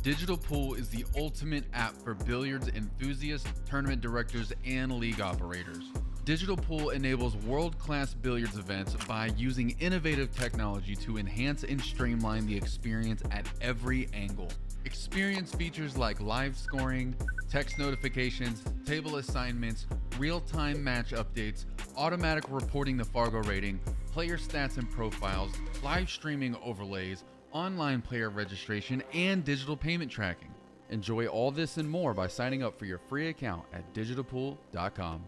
Digital Pool is the ultimate app for billiards enthusiasts, tournament directors, and league operators. Digital Pool enables world-class billiards events by using innovative technology to enhance and streamline the experience at every angle. Experience features like live scoring, text notifications, table assignments, real-time match updates, automatic reporting the Fargo rating, player stats and profiles, live streaming overlays, online player registration, and digital payment tracking. Enjoy all this and more by signing up for your free account at digitalpool.com.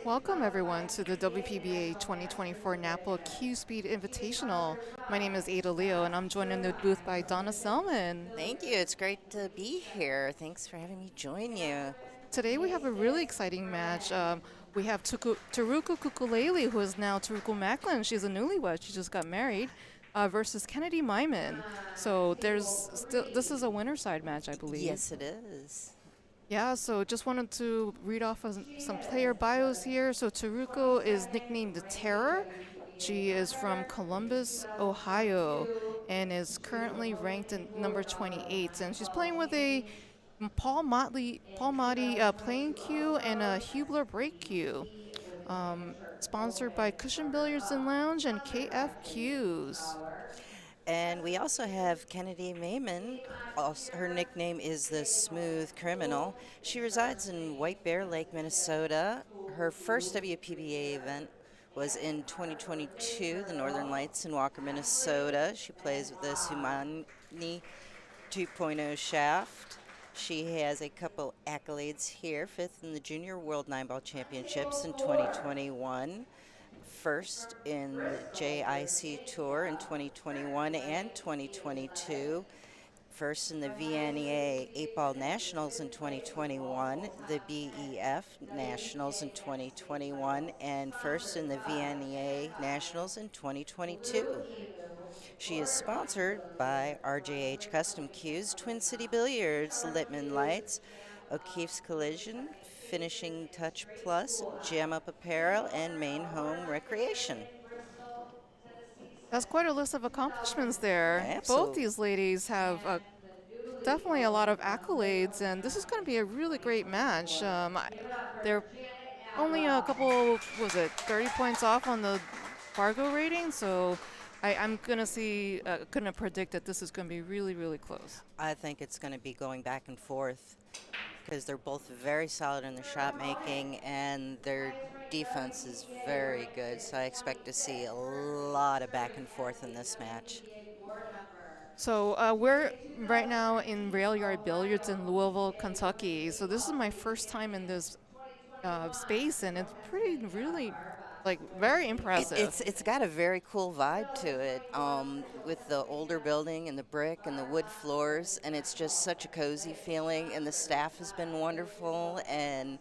Welcome everyone to the WPBA 2024 Napa CueSpeed Invitational. My name is Ada Leo and I'm joined in the booth by Donna Selman. Thank you. It's great to be here. Thanks for having me join you. Today we have a really exciting match. We have Teruko Kukulele, who is now Teruko Macklin. She's a newlywed. She just got married. Versus Kennedy Meyman. So this is a winner side match, I believe. Yes, it is. Yeah, so just wanted to read off some player bios here. So Teruko is nicknamed the Terror. She is from Columbus, Ohio, and is currently ranked in number 28. And she's playing with a Paul Motti playing cue and a Hubler break cue. Sponsored by Cushion Billiards and Lounge and KFQs. And we also have Kennedy Meyman. Also, her nickname is the Smooth Criminal. She resides in White Bear Lake, Minnesota. Her first WPBA event was in 2022, the Northern Lights in Walker, Minnesota. She plays with the Sumani 2.0 shaft. She has a couple accolades here, fifth in the Junior World Nine Ball Championships in 2021, first in the JIC Tour in 2021 and 2022, first in the VNEA 8-Ball Nationals in 2021, the BEF Nationals in 2021, and first in the VNEA Nationals in 2022. She is sponsored by RJH Custom Cues, Twin City Billiards, Littman Lights, O'Keefe's Collision, Finishing Touch Plus, Jam Up Apparel, and Main Home Recreation. That's quite a list of accomplishments there. Both Absolutely. these ladies have definitely a lot of accolades, and this is going to be a really great match. They're only a couple, was it 30 points off on the Fargo rating, so I'm gonna predict that this is gonna be really, really close. I think it's going to be going back and forth because they're both very solid in their shot making and their defense is very good. So I expect to see a lot of back and forth in this match. So we're right now in Railyard Billiards in Louisville, Kentucky. So this is my first time in this space, and it's pretty, really, like, very impressive. It's got a very cool vibe to it, with the older building and the brick and the wood floors, and it's just such a cozy feeling. And the staff has been wonderful, and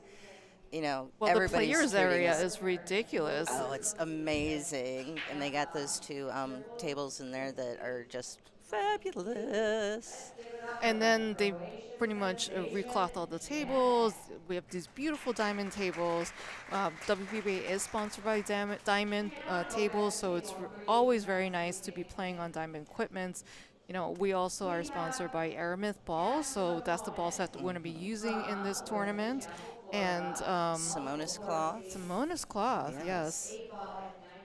Well, the everybody's players treating area us. is ridiculous. Oh, it's amazing, and they got those two tables in there that are just fabulous. And then they pretty much recloth all the tables. We have these beautiful diamond tables. WPBA is sponsored by Diamond Tables, so it's always very nice to be playing on diamond equipment. We also are sponsored by Aramith Balls, so that's the balls that we're going to be using in this tournament. And Simonis cloth. Simonis cloth, yes.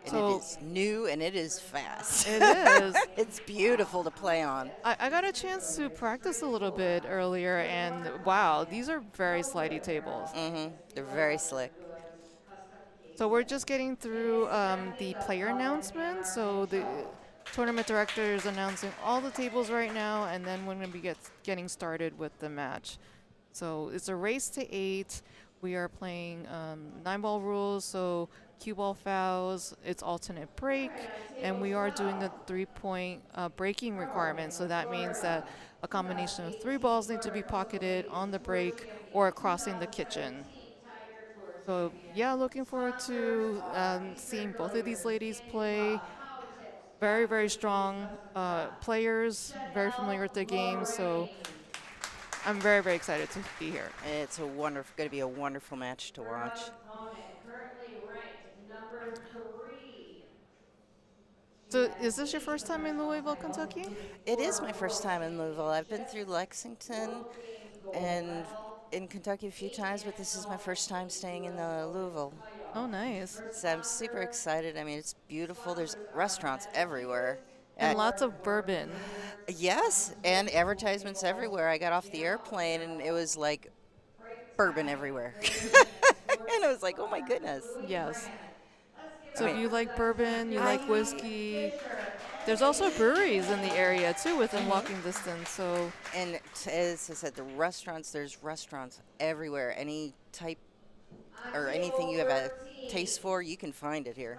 And it is new and it is fast. It is. It's beautiful to play on. I got a chance to practice a little bit earlier, and wow, these are very slidey tables. They're very slick. So we're just getting through the player announcements. So the tournament director is announcing all the tables right now, and then we're going to be getting started with the match. So it's a race to 8. We are playing 9-ball rules, so cue ball fouls, it's alternate break, and we are doing the 3-point breaking requirement. So that means that a combination of 3 balls need to be pocketed on the break or crossing the kitchen. So yeah, looking forward to seeing both of these ladies play. Very, very strong players, very familiar with the game, so I'm very, very excited to be here. It's going to be a wonderful match to watch. So is this your first time in Louisville, Kentucky? It is my first time in Louisville. I've been through Lexington and in Kentucky a few times, but this is my first time staying in Louisville. Oh, nice. So I'm super excited. I mean, it's beautiful. There's restaurants everywhere. And lots of bourbon. Yes, and advertisements everywhere. I got off the airplane and it was like bourbon everywhere. And I was like, oh my goodness. Yes. So if you like bourbon, you like whiskey, there's also breweries in the area too within walking distance. So And as I said, there's restaurants everywhere. Any type or anything you have a taste for, you can find it here.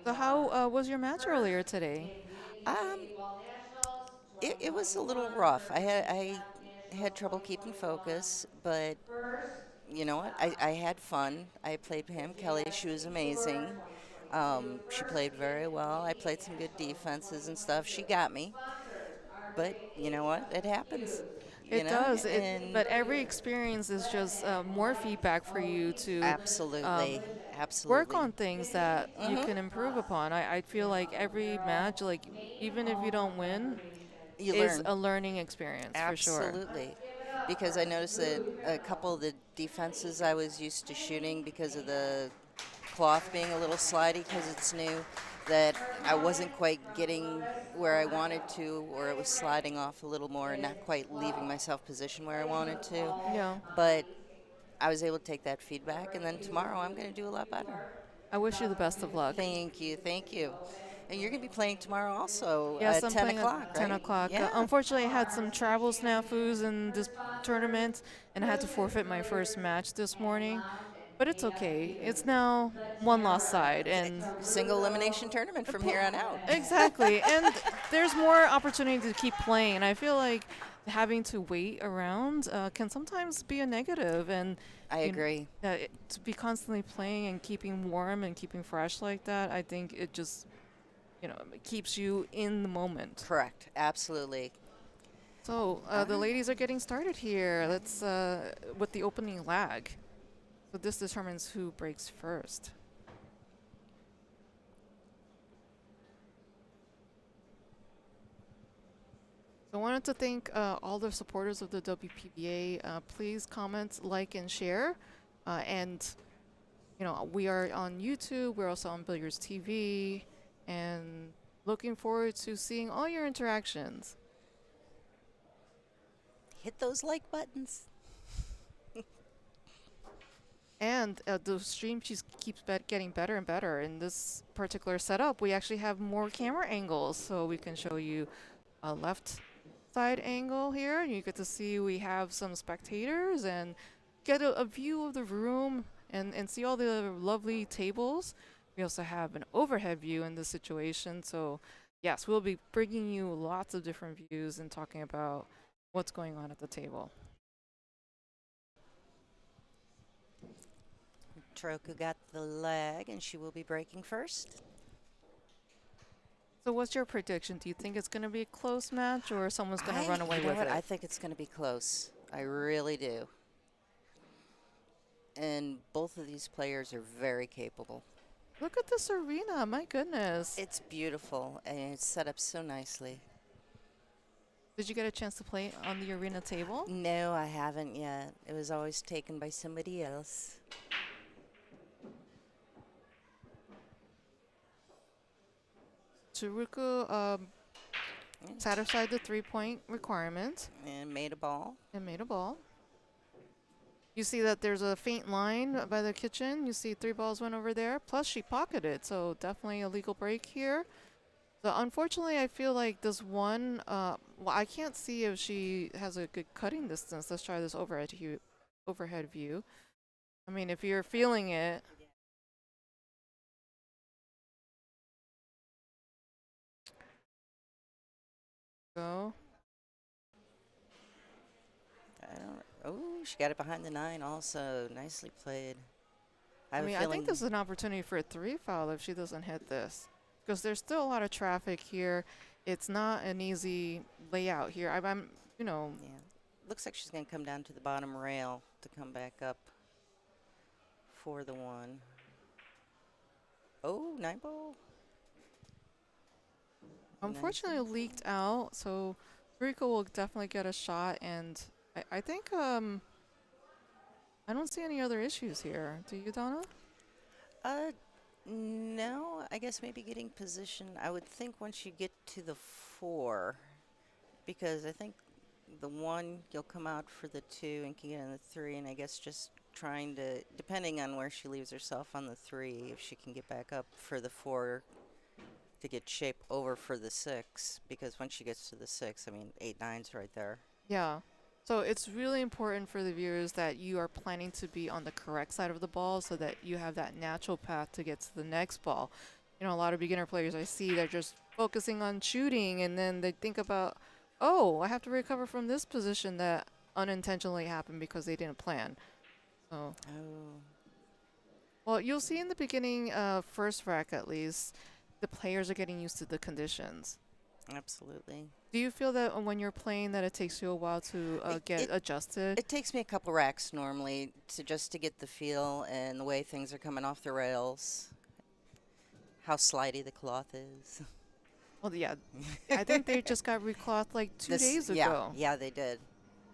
So how was your match earlier today? Um, it was a little rough. I had trouble keeping focus, but you know what? I had fun. I played Pam Kelly. She was amazing. She played very well. I played some good defenses and stuff. She got me. But you know what? It happens. you It know? does. And But every experience is just more feedback for you to um, absolutely, work absolutely. on things that you Hmm. can improve upon. I feel like every match, like even if you don't win, You is learn. a learning experience for sure. Absolutely. Because I noticed that a couple of the defenses I was used to shooting because of the cloth being a little slidey because it's new, that I wasn't quite getting where I wanted to, or it was sliding off a little more and not quite leaving myself position where I wanted to. Yeah. But I was able to take that feedback, and then tomorrow I'm going to do a lot better. I wish you the best of luck. Thank you, thank you. And you're going to be playing tomorrow also Yes, at I'm 10 playing at o'clock, 10 right? o'clock. Yeah. Unfortunately, I had some travel snafus in this tournament, and I had to forfeit my first match this morning. But it's okay. It's now one lost side, and Single elimination tournament from here on out. exactly. And there's more opportunity to keep playing. And I feel like having to wait around can sometimes be a negative. And I you kn- agree. to be constantly playing and keeping warm and keeping fresh like that, I think it just it keeps you in the moment. Correct. Absolutely. So the ladies are getting started here. Let's with the opening lag. So this determines who breaks first. So I wanted to thank all the supporters of the WPBA. Please comment, like, and share. And we are on YouTube. We're also on Billiards TV, and looking forward to seeing all your interactions. Hit those like buttons. And the stream just keeps getting better and better. In this particular setup, we actually have more camera angles, so we can show you a left side angle here. You get to see we have some spectators and get a view of the room and see all the lovely tables. We also have an overhead view in this situation. So yes, we'll be bringing you lots of different views and talking about what's going on at the table. Teruko got the leg, and she will be breaking first. So what's your prediction? Do you think it's going to be a close match or someone's going to run away You know with what? it? I think it's going to be close. I really do. And both of these players are very capable. Look at this arena. My goodness. It's beautiful, and it's set up so nicely. Did you get a chance to play on the arena table? No, I haven't yet. It was always taken by somebody else. Teruko satisfied the 3-point requirement And made a ball. and made a ball. You see that there's a faint line by the kitchen. You see 3 balls went over there. Plus, she pocketed, so definitely a legal break here. So unfortunately, I feel like this one, well, I can't see if she has a good cutting distance. Let's try this overhead view. I mean, if you're feeling it. Go. Oh, she got it behind the 9 also. Nicely played. I mean, I think this is an opportunity for a 3 foul if she doesn't hit this. Because there's still a lot of traffic here. It's not an easy layout here. I'm. Yeah. Looks like she's going to come down to the bottom rail to come back up for the 1. Oh, 9 ball. Unfortunately, it leaked out, so Teruko will definitely get a shot, and I think I don't see any other issues here. Do you, Donna? No, I guess maybe getting position. I would think once you get to the 4, because I think the 1 you'll come out for the 2 and can get in the 3, and I guess just trying to, depending on where she leaves herself on the 3, if she can get back up for the 4 to get shape over for the 6, because once she gets to the 6, I mean, 8-9's right there. Yeah. So it's really important for the viewers that you are planning to be on the correct side of the ball so that you have that natural path to get to the next ball. A lot of beginner players I see, they're just focusing on shooting, and then they think about, oh, I have to recover from this position that unintentionally happened because they didn't plan. So. Oh. Well, you'll see in the beginning, first rack at least, the players are getting used to the conditions. Absolutely. Do you feel that when you're playing that it takes you a while to get adjusted? It takes me a couple racks normally to get the feel and the way things are coming off the rails, how slidey the cloth is. Well, yeah, I think they just got reclothed like 2 days ago. Yeah, they did.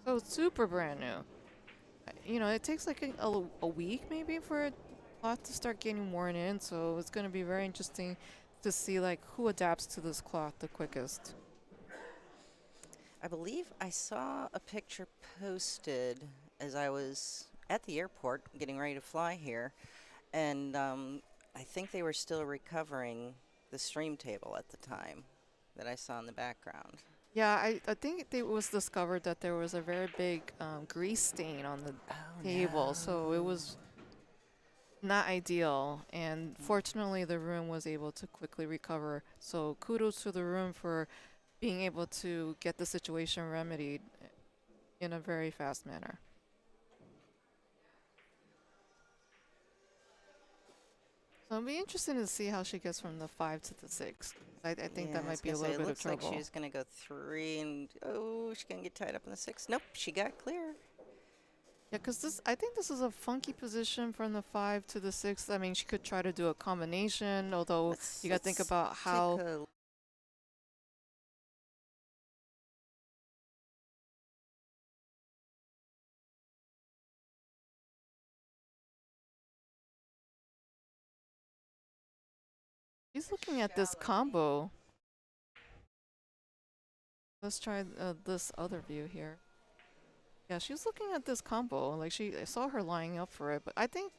So it's super brand new. You know, it takes like a week maybe for a cloth to start getting worn in. So it's going to be very interesting to see like who adapts to this cloth the quickest. I believe I saw a picture posted as I was at the airport getting ready to fly here, and I think they were still recovering the stream table at the time that I saw in the background. Yeah, I think it was discovered that there was a very big grease stain on the table, so it was not ideal. And fortunately, the room was able to quickly recover. So kudos to the room for being able to get the situation remedied in a very fast manner. So it'll be interesting to see how she gets from the 5 to the 6. I think that might be a little bit of trouble. It looks like she was going to go 3, and she's going to get tied up in the 6. Nope, she got clear. Yeah, because I think this is a funky position from the 5 to the 6. I mean, she could try to do a combination, although you got to think about how. She's looking at this combo. Let's try this other view here. Yeah, she's looking at this combo. Like I saw her lining up for it, but I think,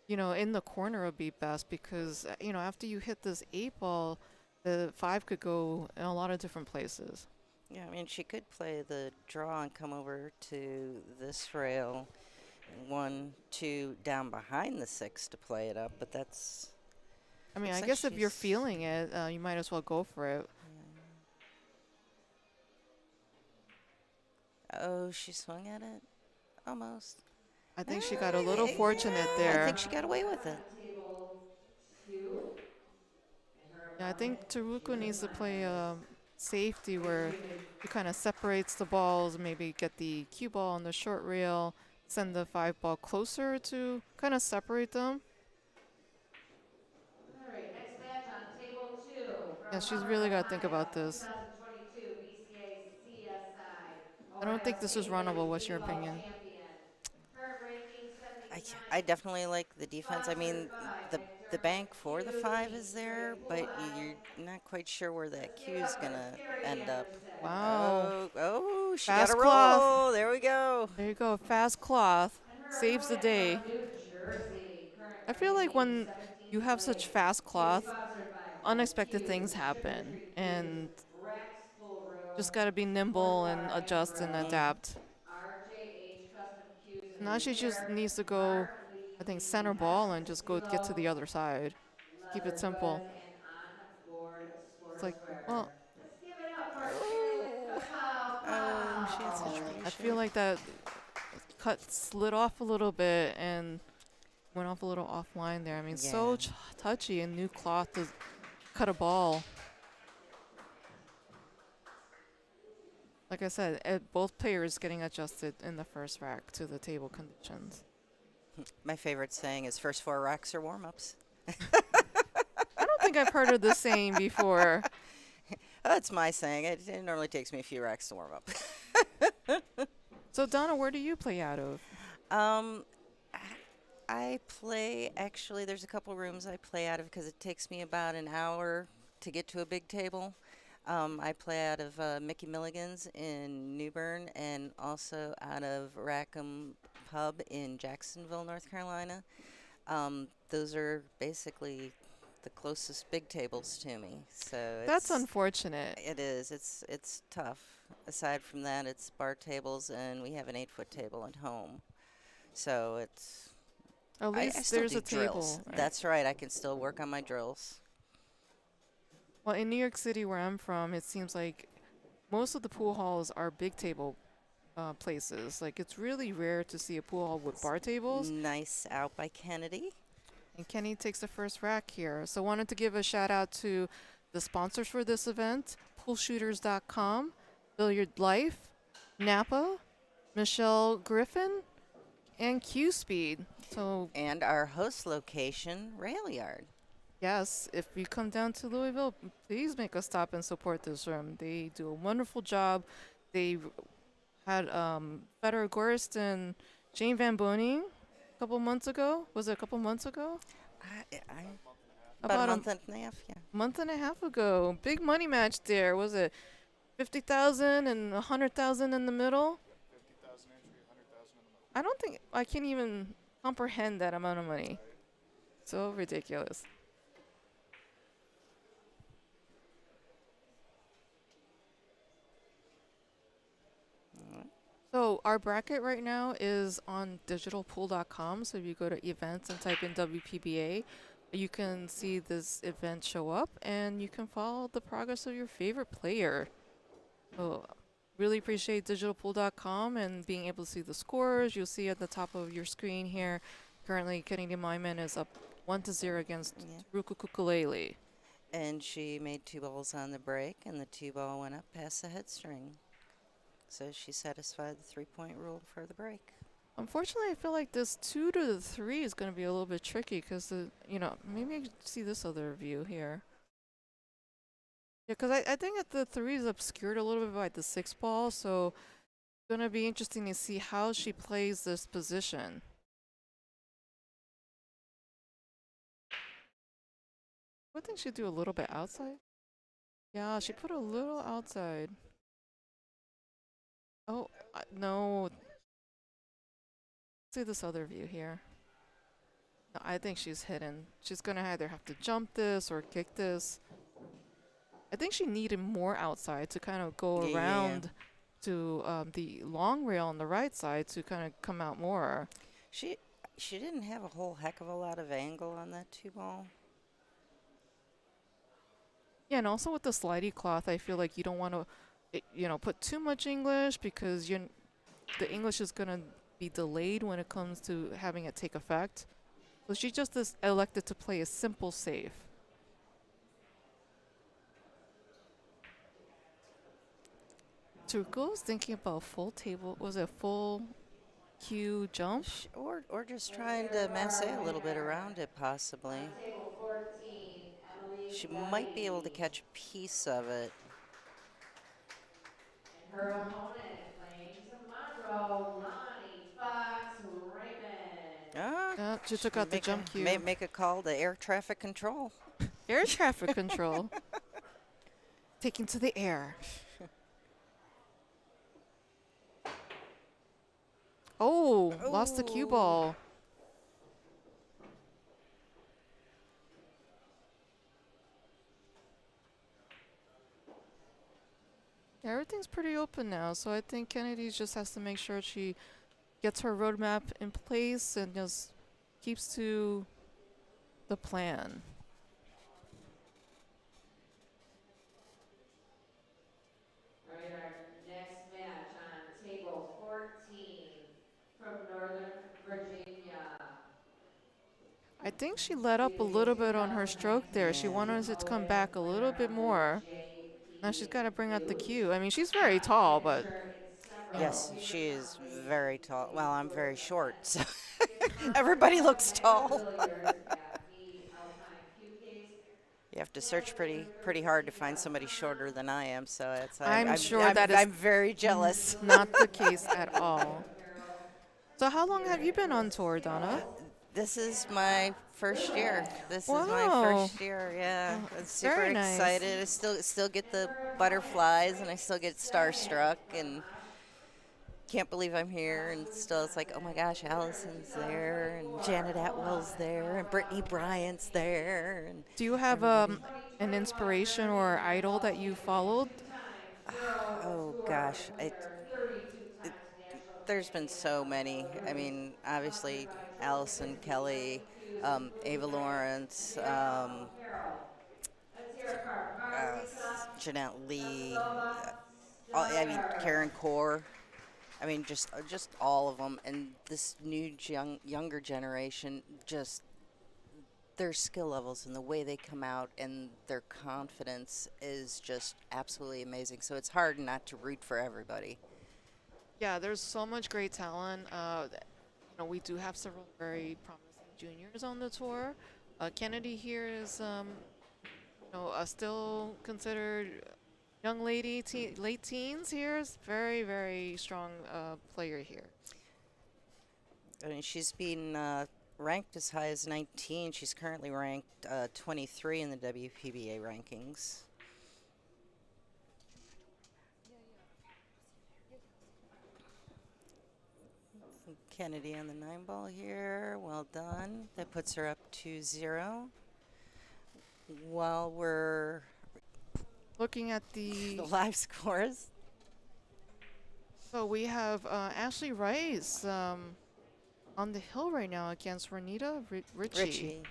in the corner would be best because, after you hit this 8-ball, the 5 could go in a lot of different places. Yeah, I mean, she could play the draw and come over to this rail, 1, 2, down behind the 6 to play it up, but that's. I mean, I guess if you're feeling it, you might as well go for it. Yeah. Oh, she swung at it? Almost. I think she got a little fortunate there. I think she got away with it. Yeah, I think Teruko needs to play safety where he kind of separates the balls, maybe get the cue ball on the short rail, send the 5-ball closer to kind of separate them. Yeah, she's really got to think about this. I don't think this is runnable. What's your opinion? I definitely like the defense. I mean, the bank for the 5 is there, but you're not quite sure where that cue is going to end up. Wow. Oh, she fast got a cloth. roll. There we go. There you go. Fast cloth saves the day. I feel like when you have such fast cloth, unexpected things happen, and just got to be nimble and adjust and adapt. Now she just needs to go, I think, center ball and just go get to the other side. Keep it simple. It's like, well, She had such I feel like that cut slid off a little bit and went off a little offline there. I mean, so touchy and new cloth to cut a ball. Like I said, both players getting adjusted in the first rack to the table conditions. My favorite saying is first 4 racks are warm-ups. I don't think I've heard of this saying before. That's my saying. It normally takes me a few racks to warm up. So, Donna, where do you play out of? I play, actually, there's a couple rooms I play out of because it takes me about an hour to get to a big table. I play out of Mickey Milligan's in New Bern and also out of Rackham Pub in Jacksonville, North Carolina. Those are basically the closest big tables to me. So that's unfortunate. It is. It's tough. Aside from that, it's bar tables, and we have an 8-foot table at home. So it's. At least there's a table. Right? That's right. I can still work on my drills. Well, in New York City, where I'm from, it seems like most of the pool halls are big table places. Like, it's really rare to see a pool hall with bar tables. Nice out by Kennedy. And Kenny takes the first rack here. So wanted to give a shout out to the sponsors for this event, poolshooters.com, Billiard Life, Napa, Michelle Griffin, and CueSpeed. So And our host location, Railyard. yes, if you come down to Louisville, please make a stop and support this room. They do a wonderful job. They had Federer Gorst and Jane Van Boning a couple months ago. Was it a couple months ago? About a month and a half, yeah. Month and a half ago. Big money match there. Was it 50,000 and 100,000 in the middle? 50,000 entry, 100,000 in the middle. I don't think I can even comprehend that amount of money. So ridiculous. So our bracket right now is on digitalpool.com. So if you go to events and type in WPBA, you can see this event show up and you can follow the progress of your favorite player. So really appreciate digitalpool.com and being able to see the scores. You'll see at the top of your screen here, currently Kennedy Meyman is up 1-0 against Teruko Kukulele. And she made 2 balls on the break, and the 2 ball went up past the head string. So she satisfied the 3-point rule for the break. Unfortunately, I feel like this 2 to the 3 is going to be a little bit tricky because, maybe I can see this other view here. Yeah, because I think that the 3 is obscured a little bit by the 6 ball, so it's going to be interesting to see how she plays this position. I think she'd do a little bit outside. Yeah, she put a little outside. Oh, no. See this other view here. No, I think she's hidden. She's going to either have to jump this or kick this. I think she needed more outside to kind of go around to the long rail on the right side to kind of come out more. She didn't have a whole heck of a lot of angle on that 2 ball. Yeah, and also with the slidey cloth, I feel like you don't want to, put too much English because the English is going to be delayed when it comes to having it take effect. So she just elected to play a simple save. Teruko's thinking about full table. Was it full cue jump? Or just trying to masse a little bit around it, possibly. She might be able to catch a piece of it. Her opponent playing tomorrow, Lonnie Fox Raymond. Yeah, she took out the jump cue. Make a call to air traffic control. Air traffic control. Taking to the air. Oh, lost the cue ball. Yeah, everything's pretty open now, so I think Kennedy just has to make sure she gets her roadmap in place and just keeps to the plan. All right, our next match on table 14 from Northern Virginia. I think she let up a little bit on her stroke there. She wanted it to come back a little bit more. Now she's got to bring out the cue. I mean, she's very tall, but... Yes, she is very tall. Well, I'm very short, so everybody looks tall. You have to search pretty hard to find somebody shorter than I am, so I'm very jealous. Not the case at all. So how long have you been on tour, Donna? This is my first year. Yeah. I'm super excited. I still get the butterflies, and I still get starstruck, and can't believe I'm here. And still, it's like, oh my gosh, Allison's there, and Janet Atwell's there, and Brittany Bryant's there. And do you have an inspiration or idol that you followed? Oh gosh, there's been so many. I mean, obviously, Allison Kelly, Ava Lawrence, Jeanette Lee, Karen Core. I mean, just all of them. And this new younger generation, just their skill levels and the way they come out and their confidence is just absolutely amazing. So it's hard not to root for everybody. Yeah, there's so much great talent. We do have several very promising juniors on the tour. Kennedy here is, still considered young lady, late teens here. Is very, very strong player here. I mean, she's been ranked as high as 19. She's currently ranked 23 in the WPBA rankings. Kennedy on the 9-ball here. Well done. That puts her up 2-0. While we're Looking at the live scores, so we have Ashley Rice on the hill right now against Renita Ritchie.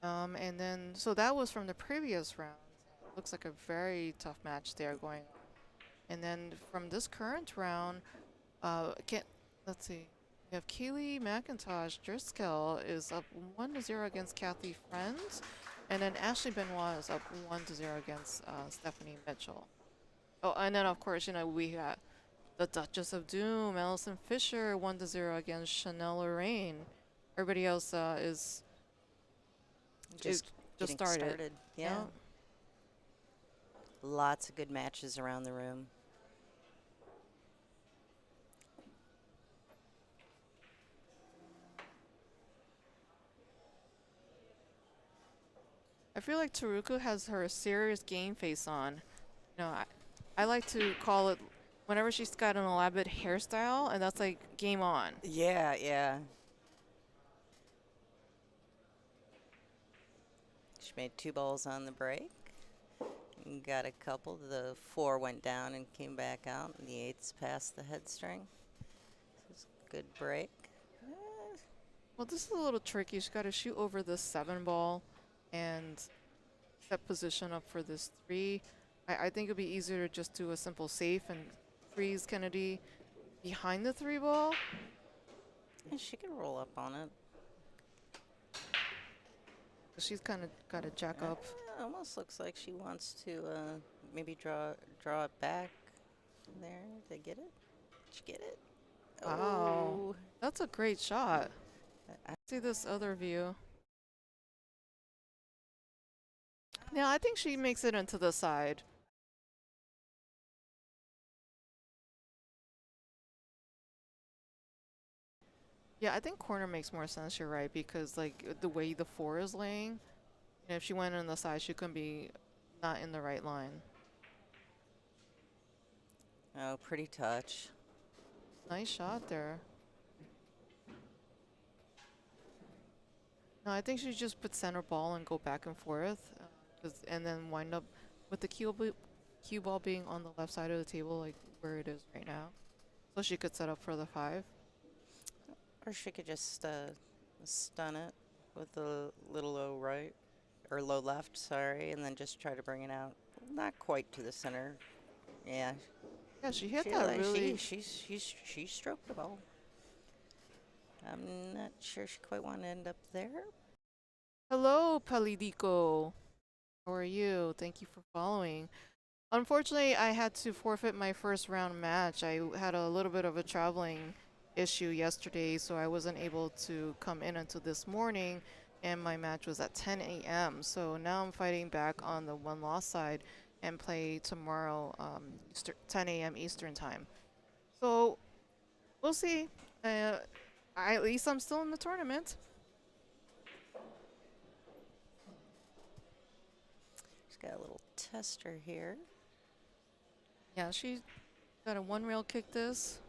And then, so that was from the previous round. Looks like a very tough match there going on. And then from this current round, let's see. We have Kaylee McIntosh Driscoll is up 1-0 against Kathy Friends. And then Ashley Benoit is up 1-0 against Stephanie Mitchell. Oh, and then of course, we got the Duchess of Doom, Allison Fisher, 1-0 against Chanel Lorraine. Everybody else is just started. Yeah. Lots of good matches around the room. I feel like Teruko has her serious game face on. I like to call it whenever she's got an elaborate hairstyle, and that's like game on. Yeah, yeah. She made 2 balls on the break. And got a couple. The 4 went down and came back out, and the 8's past the head string. This is a good break. Well, this is a little tricky. She's got to shoot over this 7-ball and set position up for this 3. I think it'd be easier to just do a simple safe and freeze Kennedy behind the 3-ball. And she can roll up on it. She's kind of got to jack up. Almost looks like she wants to maybe draw it back. There, did I get it? Did you get it? Wow, Oh. that's a great shot. See this other view. Yeah, I think she makes it into the side. Yeah, I think corner makes more sense. You're right, because like the way the 4 is laying, if she went on the side, she couldn't be not in the right line. Oh, pretty touch. Nice shot there. No, I think she just put center ball and go back and forth, and then wind up with the cue ball being on the left side of the table, like where it is right now. So she could set up for the 5. Or she could just stun it with a little low right, or low left, sorry, and then just try to bring it out. Not quite to the center. Yeah. Yeah, she hit that really. She stroked the ball. I'm not sure she quite want to end up there. Hello, Palidico. How are you? Thank you for following. Unfortunately, I had to forfeit my first round match. I had a little bit of a traveling issue yesterday, so I wasn't able to come in until this morning, and my match was at 10 a.m. So now I'm fighting back on the 1-loss side and play tomorrow 10 a.m. Eastern time. So we'll see. At least I'm still in the tournament. She's got a little tester here. Yeah, she got a 1-rail kick this.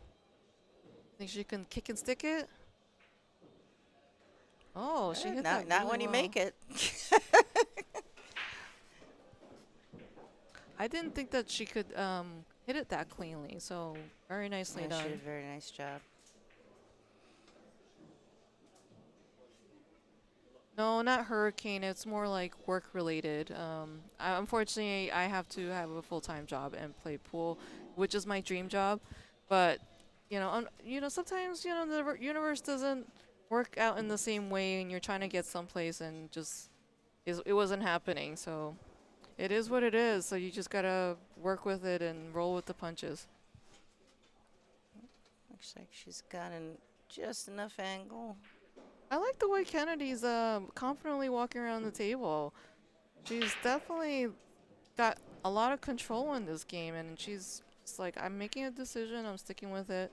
Think she can kick and stick it? Oh, she hit that Not really when you well. make it. I didn't think that she could hit it that cleanly, so very nicely Yeah, done. she did a very nice job. No, not hurricane. It's more like work related. Unfortunately, I have to have a full-time job and play pool, which is my dream job. But sometimes the universe doesn't work out in the same way and you're trying to get someplace and just it wasn't happening. So it is what it is. So you just gotta work with it and roll with the punches. Looks like she's got just enough angle. I like the way Kennedy's confidently walking around the table. She's definitely got a lot of control in this game, and she's just like, I'm making a decision, I'm sticking with it,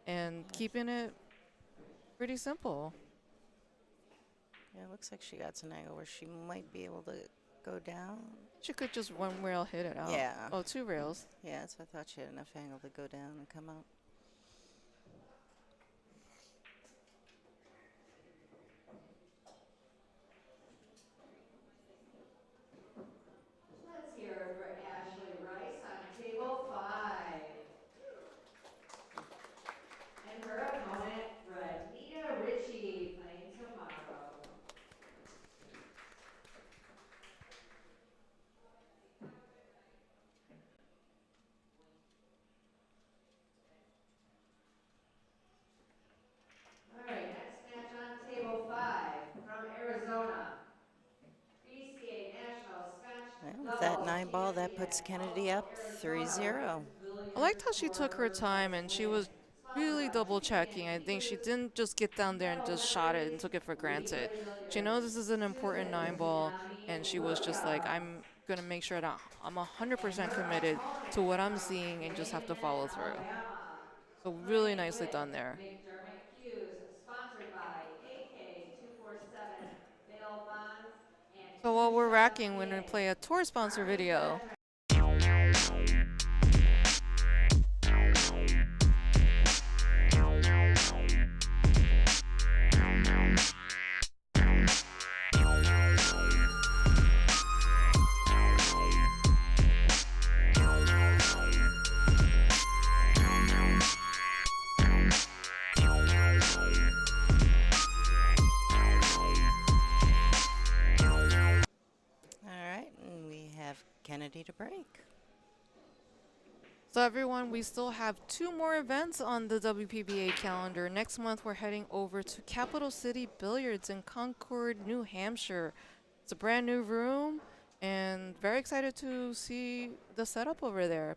and keeping it pretty simple. Yeah, it looks like she got an angle where she might be able to go down. She could just one rail hit it out. Yeah. Oh, two rails. Yeah, so I thought she had enough angle to go down and come out. Let's hear it for Ashley Rice on table 5. And her opponent, Renita Ritchie, playing tomorrow. All right, next match on table 5 from Arizona. BCA National Scotch. Well, with that 9-ball, that puts Kennedy up 3-0. I liked how she took her time and she was really double checking. I think she didn't just get down there and just shot it and took it for granted. She knows this is an important 9-ball, and she was just like, I'm gonna make sure that I'm 100% committed to what I'm seeing and just have to follow through. So really nicely done there. McDermott Cues, sponsored by AK247 Bail Bonds and So while we're racking, we're gonna play a tour sponsor video. Kennedy to break. So everyone, we still have 2 more events on the WPBA calendar. Next month, we're heading over to Capital City Billiards in Concord, New Hampshire. It's a brand new room, and very excited to see the setup over there.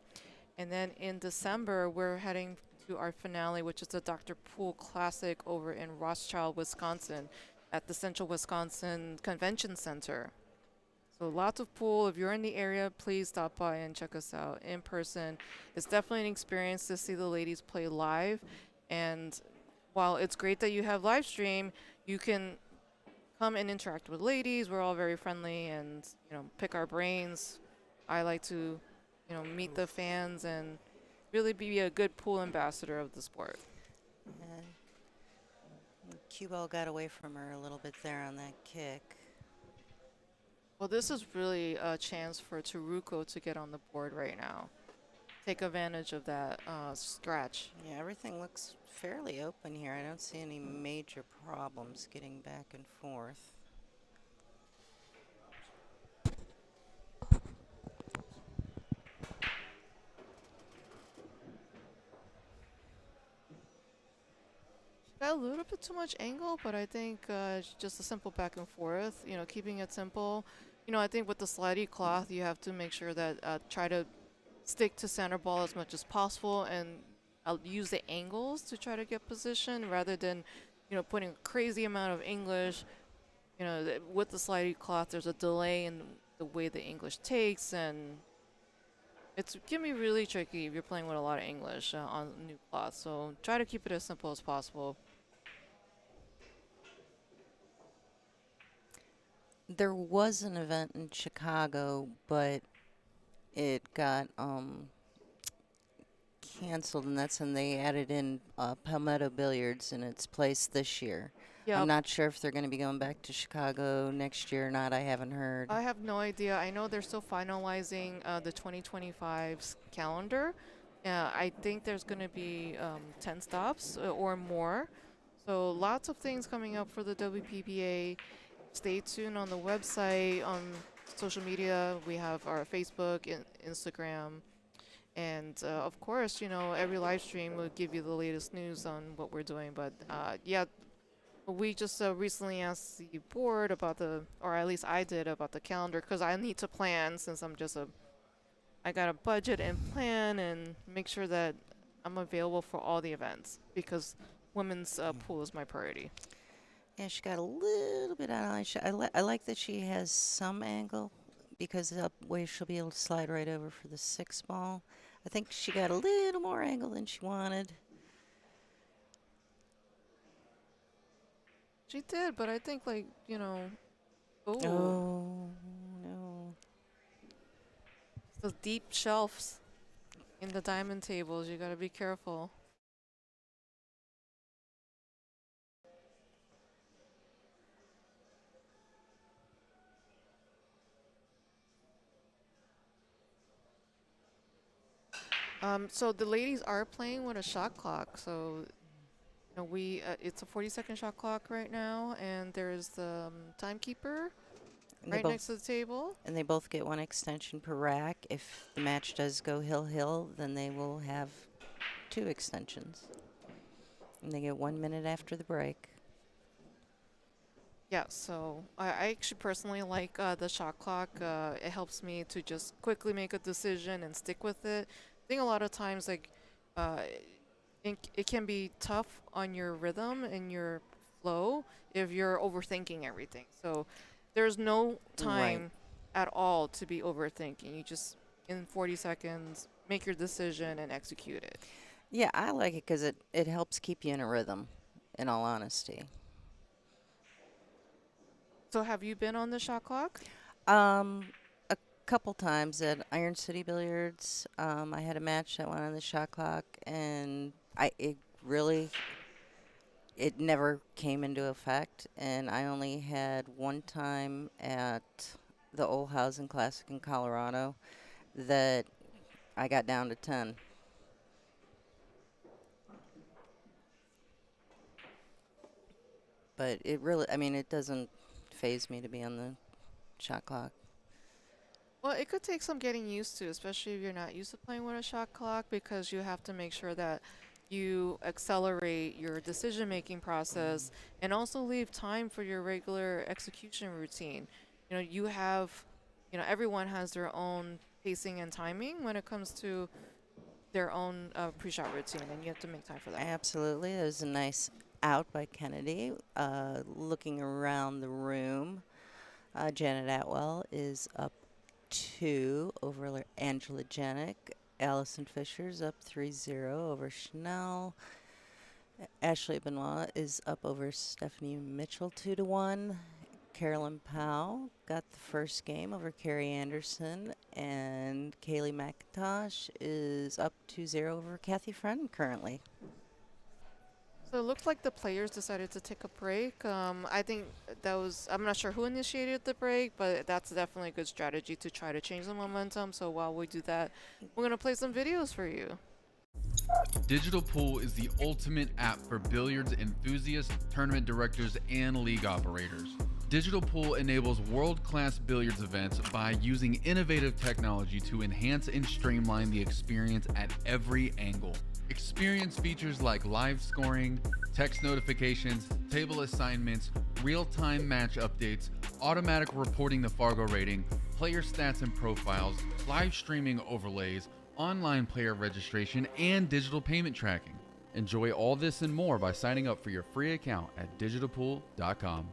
And then in December, we're heading to our finale, which is the Dr. Poole Classic over in Rothschild, Wisconsin, at the Central Wisconsin Convention Center. So lots of pool. If you're in the area, please stop by and check us out in person. It's definitely an experience to see the ladies play live. And while it's great that you have live stream, you can come and interact with ladies. We're all very friendly and, pick our brains. I like to, meet the fans and really be a good pool ambassador of the sport. Cue ball got away from her a little bit there on that kick. Well, this is really a chance for Teruko to get on the board right now. Take advantage of that scratch. Yeah, everything looks fairly open here. I don't see any major problems getting back and forth. Got a little bit too much angle, but I think just a simple back and forth, keeping it simple. I think with the slidey cloth, you have to make sure that try to stick to center ball as much as possible, and I'll use the angles to try to get position rather than, putting a crazy amount of English. With the slidey cloth, there's a delay in the way the English takes, and it can be really tricky if you're playing with a lot of English on new cloth. So try to keep it as simple as possible. There was an event in Chicago, but it got canceled, and they added in Palmetto Billiards in its place this year. Yep. I'm not sure if they're going to be going back to Chicago next year or not. I haven't heard. I have no idea. I know they're still finalizing the 2025's calendar. I think there's going to be 10 stops or more. So lots of things coming up for the WPBA. Stay tuned on the website, on social media. We have our Facebook and Instagram. And, of course, every live stream will give you the latest news on what we're doing. But, yeah, We just recently asked the board about or at least I did, about the calendar, because I need to plan since I got a budget and plan and make sure that I'm available for all the events because women's pool is my priority. Yeah, she got a little bit out of line. I like that she has some angle because that way she'll be able to slide right over for the 6 ball. I think she got a little more angle than she wanted. She did, but I think oh, Oh, no. those deep shelves in the diamond tables, you gotta be careful. So the ladies are playing with a shot clock. So, it's a 40-second shot clock right now, and there's the timekeeper right next to the table. And they both get 1 extension per rack. If the match does go hill-hill, then they will have 2 extensions. And they get 1 minute after the break. Yeah, so I actually personally like the shot clock. It helps me to just quickly make a decision and stick with it. I think a lot of times, it can be tough on your rhythm and your flow if you're overthinking everything. So there's no time at all to be overthinking. You just, in 40 seconds, make your decision and execute it. Yeah, I like it because it helps keep you in a rhythm, in all honesty. So have you been on the shot clock? A couple times at Iron City Billiards. I had a match that went on the shot clock, and it never came into effect. And I only had one time at the Old Housing Classic in Colorado that I got down to 10. But it doesn't phase me to be on the shot clock. Well, it could take some getting used to, especially if you're not used to playing with a shot clock, because you have to make sure that you accelerate your decision-making process and also leave time for your regular execution routine. Everyone has their own pacing and timing when it comes to their own pre-shot routine, and you have to make time for that. Absolutely. There's a nice out by Kennedy. Looking around the room, Janet Atwell is up 2 over Angela Janik. Allison Fisher's up 3-0 over Chanel. Ashley Benoit is up over Stephanie Mitchell 2-1. Carolyn Powell got the first game over Carrie Anderson, and Kaylee McIntosh is up 2-0 over Kathy Friend currently. So it looks like the players decided to take a break. I think I'm not sure who initiated the break, but that's definitely a good strategy to try to change the momentum. So while we do that, we're going to play some videos for you. Digital Pool is the ultimate app for billiards enthusiasts, tournament directors, and league operators. Digital Pool enables world-class billiards events by using innovative technology to enhance and streamline the experience at every angle. Experience features like live scoring, text notifications, table assignments, real-time match updates, automatic reporting the Fargo rating, player stats and profiles, live streaming overlays, online player registration, and digital payment tracking. Enjoy all this and more by signing up for your free account at digitalpool.com.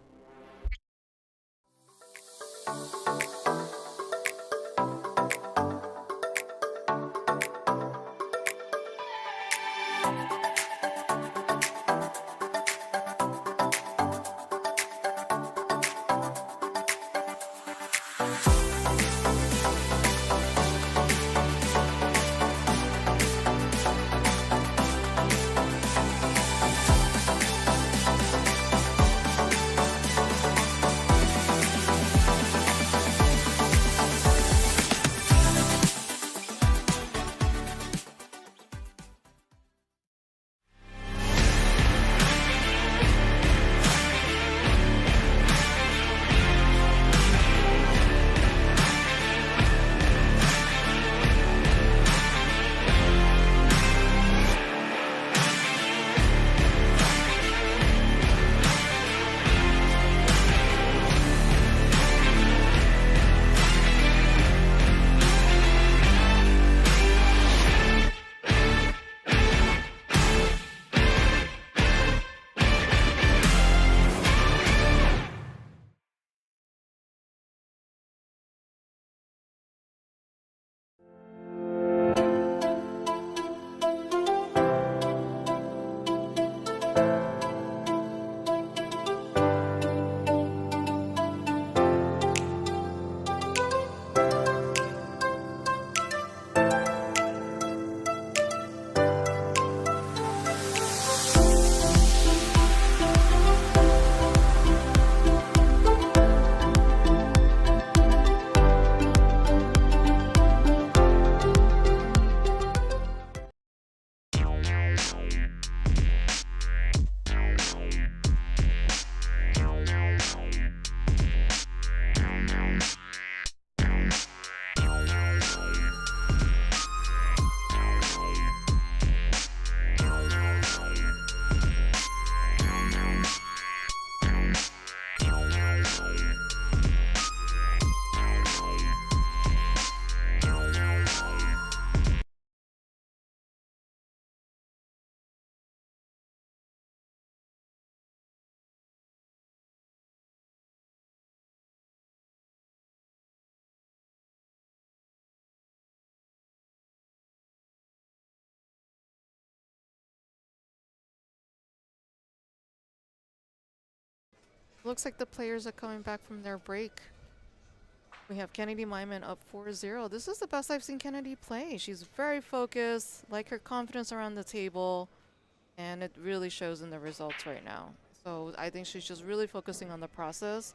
Looks like the players are coming back from their break. We have Kennedy Meyman up 4-0. This is the best I've seen Kennedy play. She's very focused, like her confidence around the table, and it really shows in the results right now. So I think she's just really focusing on the process.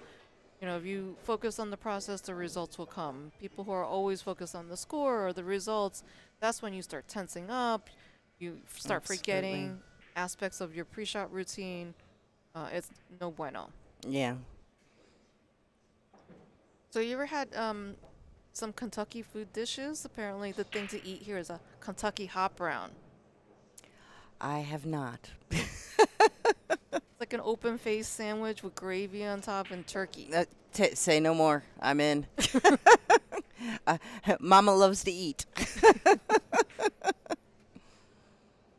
You know, if you focus on the process, the results will come. People who are always focused on the score or the results, that's when you start tensing up. You start Absolutely. forgetting aspects of your pre-shot routine. It's no bueno. Yeah. So you ever had some Kentucky food dishes? Apparently the thing to eat here is a Kentucky hot brown. I have not. It's like an open-faced sandwich with gravy on top and turkey. Say no more. I'm in. Mama loves to eat.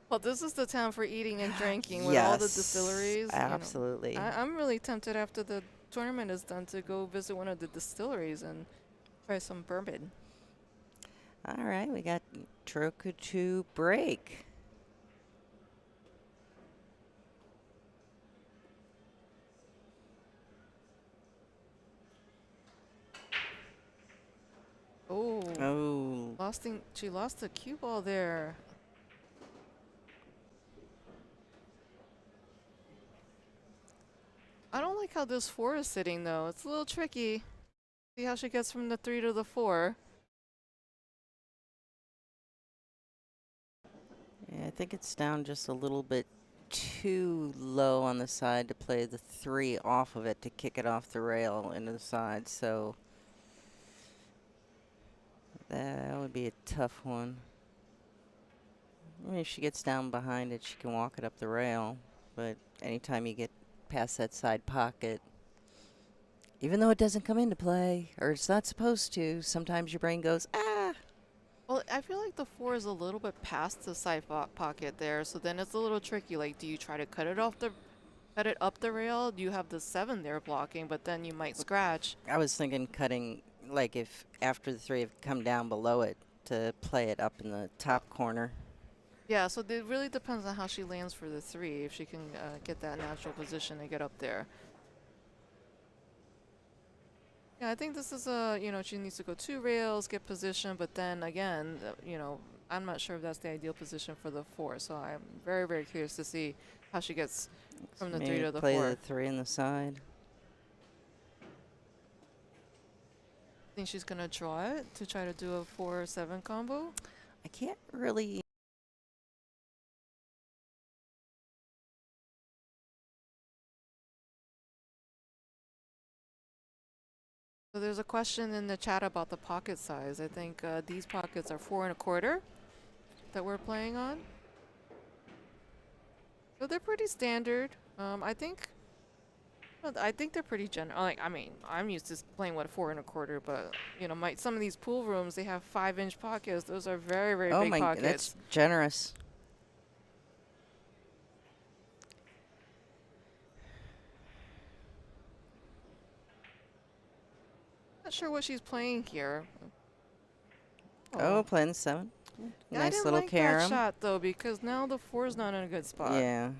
Well, this is the town for eating and drinking with all the distilleries. You know. Absolutely. I'm really tempted after the tournament is done to go visit one of the distilleries and try some bourbon. All right, we got Teruko to break. Oh, Oh, she lost the cue ball there. I don't like how this 4 is sitting though. It's a little tricky. See how she gets from the 3 to the 4. yeah, I think it's down just a little bit too low on the side to play the 3 off of it to kick it off the rail into the side. So that would be a tough one. I mean, if she gets down behind it, she can walk it up the rail. But anytime you get past that side pocket, even though it doesn't come into play, or it's not supposed to, sometimes your brain goes, ah. Well, I feel like the 4 is a little bit past the side pocket there, so then it's a little tricky. Like, do you try to cut it up the rail? Do you have the 7 there blocking, but then you might scratch? I was thinking cutting, like if after the 3 have come down below it, to play it up in the top corner. Yeah, so it really depends on how she lands for the 3, if she can get that natural position to get up there. Yeah, I think this is she needs to go 2 rails, get position, but then again, I'm not sure if that's the ideal position for the 4, so I'm very, very curious to see how she gets from the 3 Maybe to the play 4. the 3 on the side. Think she's gonna draw it to try to do a 4-7 combo? I can't really. So there's a question in the chat about the pocket size. I think these pockets are 4 1/4 that we're playing on. So they're pretty standard. I think they're pretty general. Like, I mean, I'm used to playing with a 4 1/4, but some of these pool rooms, they have 5-inch pockets. Those are very, very Oh big my, pockets. that's generous. Not sure what she's playing here. Oh, playing the 7. Yeah, I Nice didn't little like carom. that shot though, because now the 4 is not in a good spot. Yeah.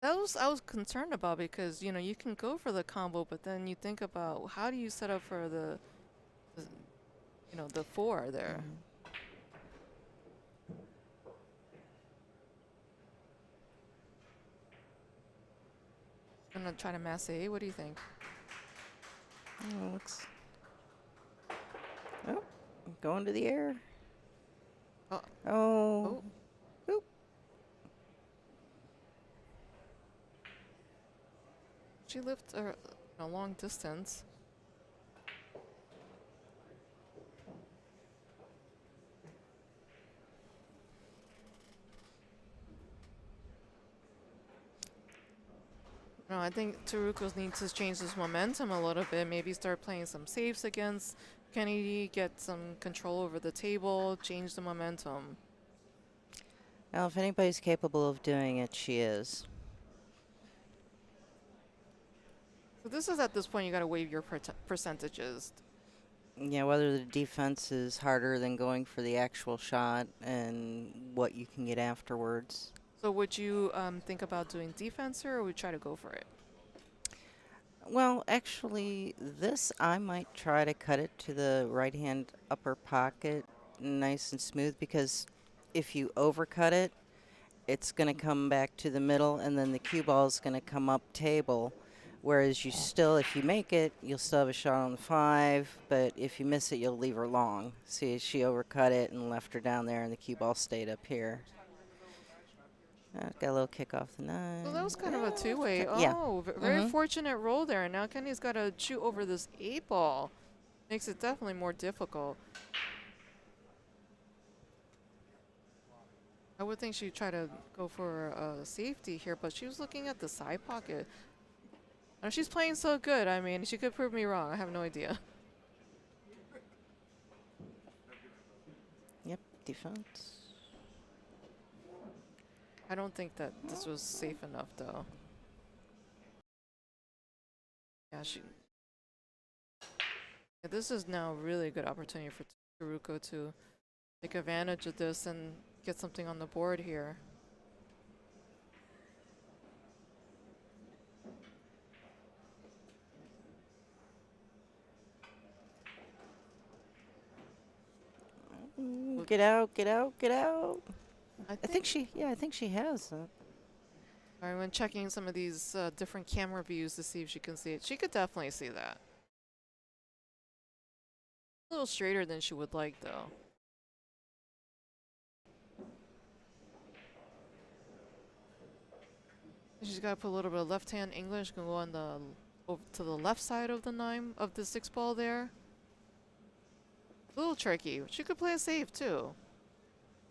I was concerned about, because you can go for the combo, but then you think about how do you set up for the 4 there. Gonna try to masse. What do you think? Oh, looks. Oh, going to the air. Oh. Oh. Boop. She lived a long distance. No, I think Teruko needs to change his momentum a little bit. Maybe start playing some saves against Kennedy, get some control over the table, change the momentum. Well, if anybody's capable of doing it, she is. So this is, at this point, you got to waive your percentages. Yeah, whether the defense is harder than going for the actual shot and what you can get afterwards. So would you think about doing defense here, or would you try to go for it? Well, actually, this I might try to cut it to the right-hand upper pocket nice and smooth, because if you overcut it, it's going to come back to the middle, and then the cue ball is going to come up table. Whereas you still, if you make it, you'll still have a shot on the 5, but if you miss it, you'll leave her long. See, she overcut it and left her down there, and the cue ball stayed up here. Got a little kick off the 9. So that was kind of a two-way. Yeah. Oh, very fortunate roll there. And now Kenny's got to chew over this 8 ball. Makes it definitely more difficult. I would think she'd try to go for a safety here, but she was looking at the side pocket. Now she's playing so good. I mean, she could prove me wrong. I have no idea. Yep, defense. I don't think that this was safe enough, though. Yeah, yeah, this is now a really good opportunity for Teruko to take advantage of this and get something on the board here. Get out, get out, get out. I I think she has. All right, when checking some of these different camera views to see if she can see it, she could definitely see that. A little straighter than she would like, though. She's got to put a little bit of left-hand English. Can go on the over to the left side of the 9 of the 6 ball there. A little tricky. She could play it safe too.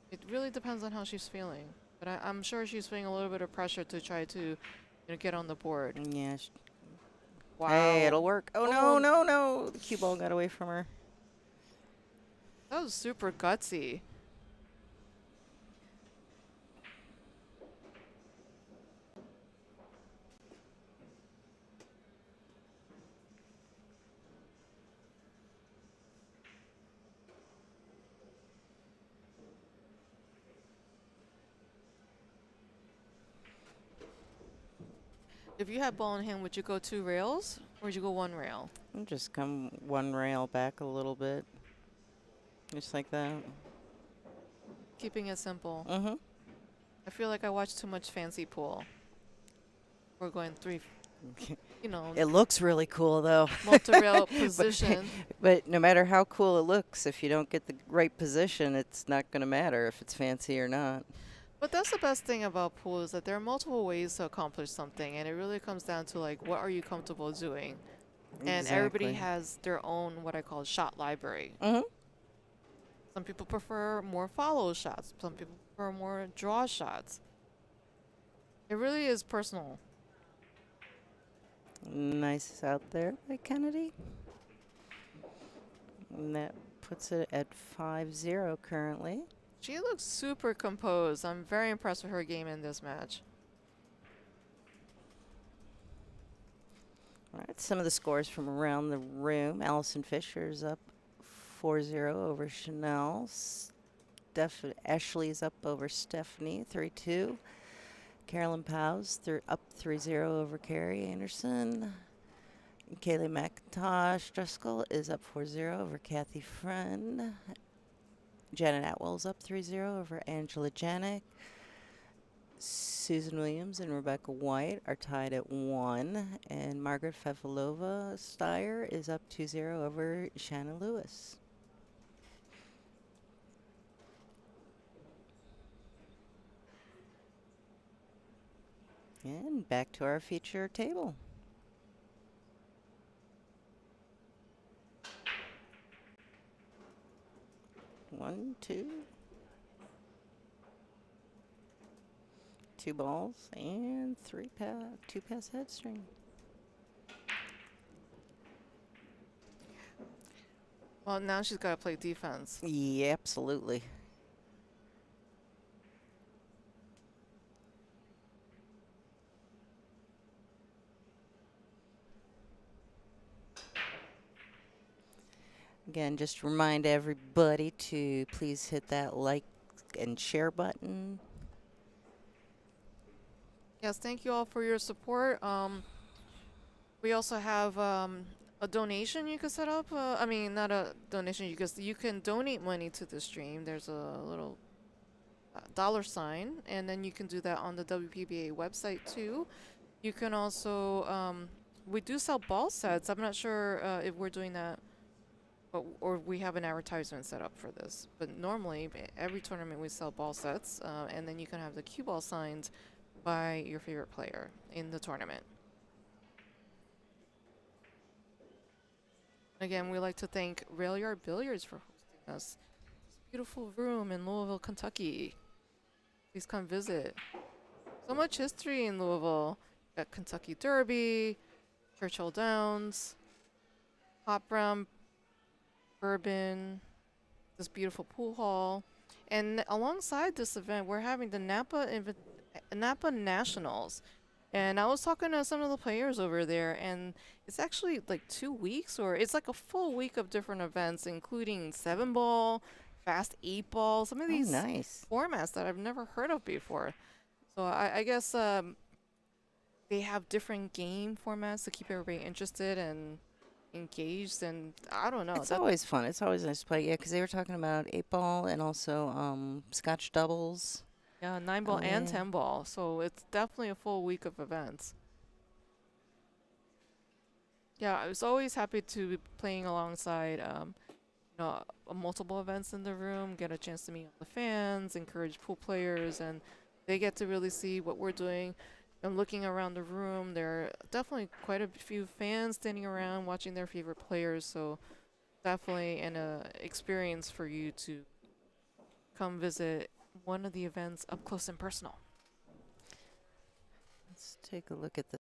It really depends on how she's feeling. But I'm sure she's feeling a little bit of pressure to try to get on the board. Yeah. Wow. Hey, it'll work. Oh, no, no, no. The cue ball got away from her. That was super gutsy. If you had ball in hand, would you go 2 rails or would you go 1 rail? I'll just come 1 rail back a little bit. Just like that. Keeping it simple. Mm-hmm. I feel like I watch too much fancy pool. We're going 3, you know, It looks really cool, though. multi-rail position. But no matter how cool it looks, if you don't get the right position, it's not going to matter if it's fancy or not. But that's the best thing about pool is that there are multiple ways to accomplish something, and it really comes down to like what are you comfortable doing, and everybody Exactly. has their own what I call shot library. Mm-hmm. Some people prefer more follow shots. Some people prefer more draw shots. It really is personal. Nice out there by Kennedy. And that puts it at 5-0 currently. She looks super composed. I'm very impressed with her game in this match. All right, some of the scores from around the room. Allison Fisher's up 4-0 over Chanel. Ashley's up over Stephanie, 3-2. Carolyn Powell's up 3-0 over Carrie Anderson. Kaylee McIntosh Driscoll is up 4-0 over Kathy Friend. Janet Atwell's up 3-0 over Angela Janik. Susan Williams and Rebecca White are tied at 1. And Margaret Fefilova Steyer is up 2-0 over Shannon Lewis. And back to our feature table. One, 2. 2 balls and 2 pass head string. Well, now she's got to play defense. Yeah, absolutely. Again, just remind everybody to please hit that like and share button. Yes, thank you all for your support. We also have a donation you can set up. I mean, not a donation. You can donate money to the stream. There's a little $sign, and then you can do that on the WPBA website too. You can also we do sell ball sets. I'm not sure if we're doing that, but or we have an advertisement set up for this. But normally, every tournament we sell ball sets, and then you can have the cue ball signed by your favorite player in the tournament. Again, we'd like to thank Railyard Billiards for hosting us. This beautiful room in Louisville, Kentucky. Please come visit. So much history in Louisville. Got Kentucky Derby, Churchill Downs, Hot Brown, Bourbon, this beautiful pool hall. And alongside this event, we're having the Napa Nationals. And I was talking to some of the players over there, and it's actually like 2 weeks, or it's like a full week of different events, including 7-ball, fast 8-ball, some of these Nice. formats that I've never heard of before. So I guess they have different game formats to keep everybody interested and engaged, and I don't know. It's always fun. It's always nice to play. Yeah, because they were talking about 8-ball and also Scotch doubles. Yeah, 9-ball Oh, and yeah. 10-ball. So it's definitely a full week of events. Yeah, I was always happy to be playing alongside, multiple events in the room, get a chance to meet all the fans, encourage pool players, and they get to really see what we're doing. And looking around the room, there are definitely quite a few fans standing around watching their favorite players. So definitely an experience for you to come visit one of the events up close and personal. Let's take a look at the.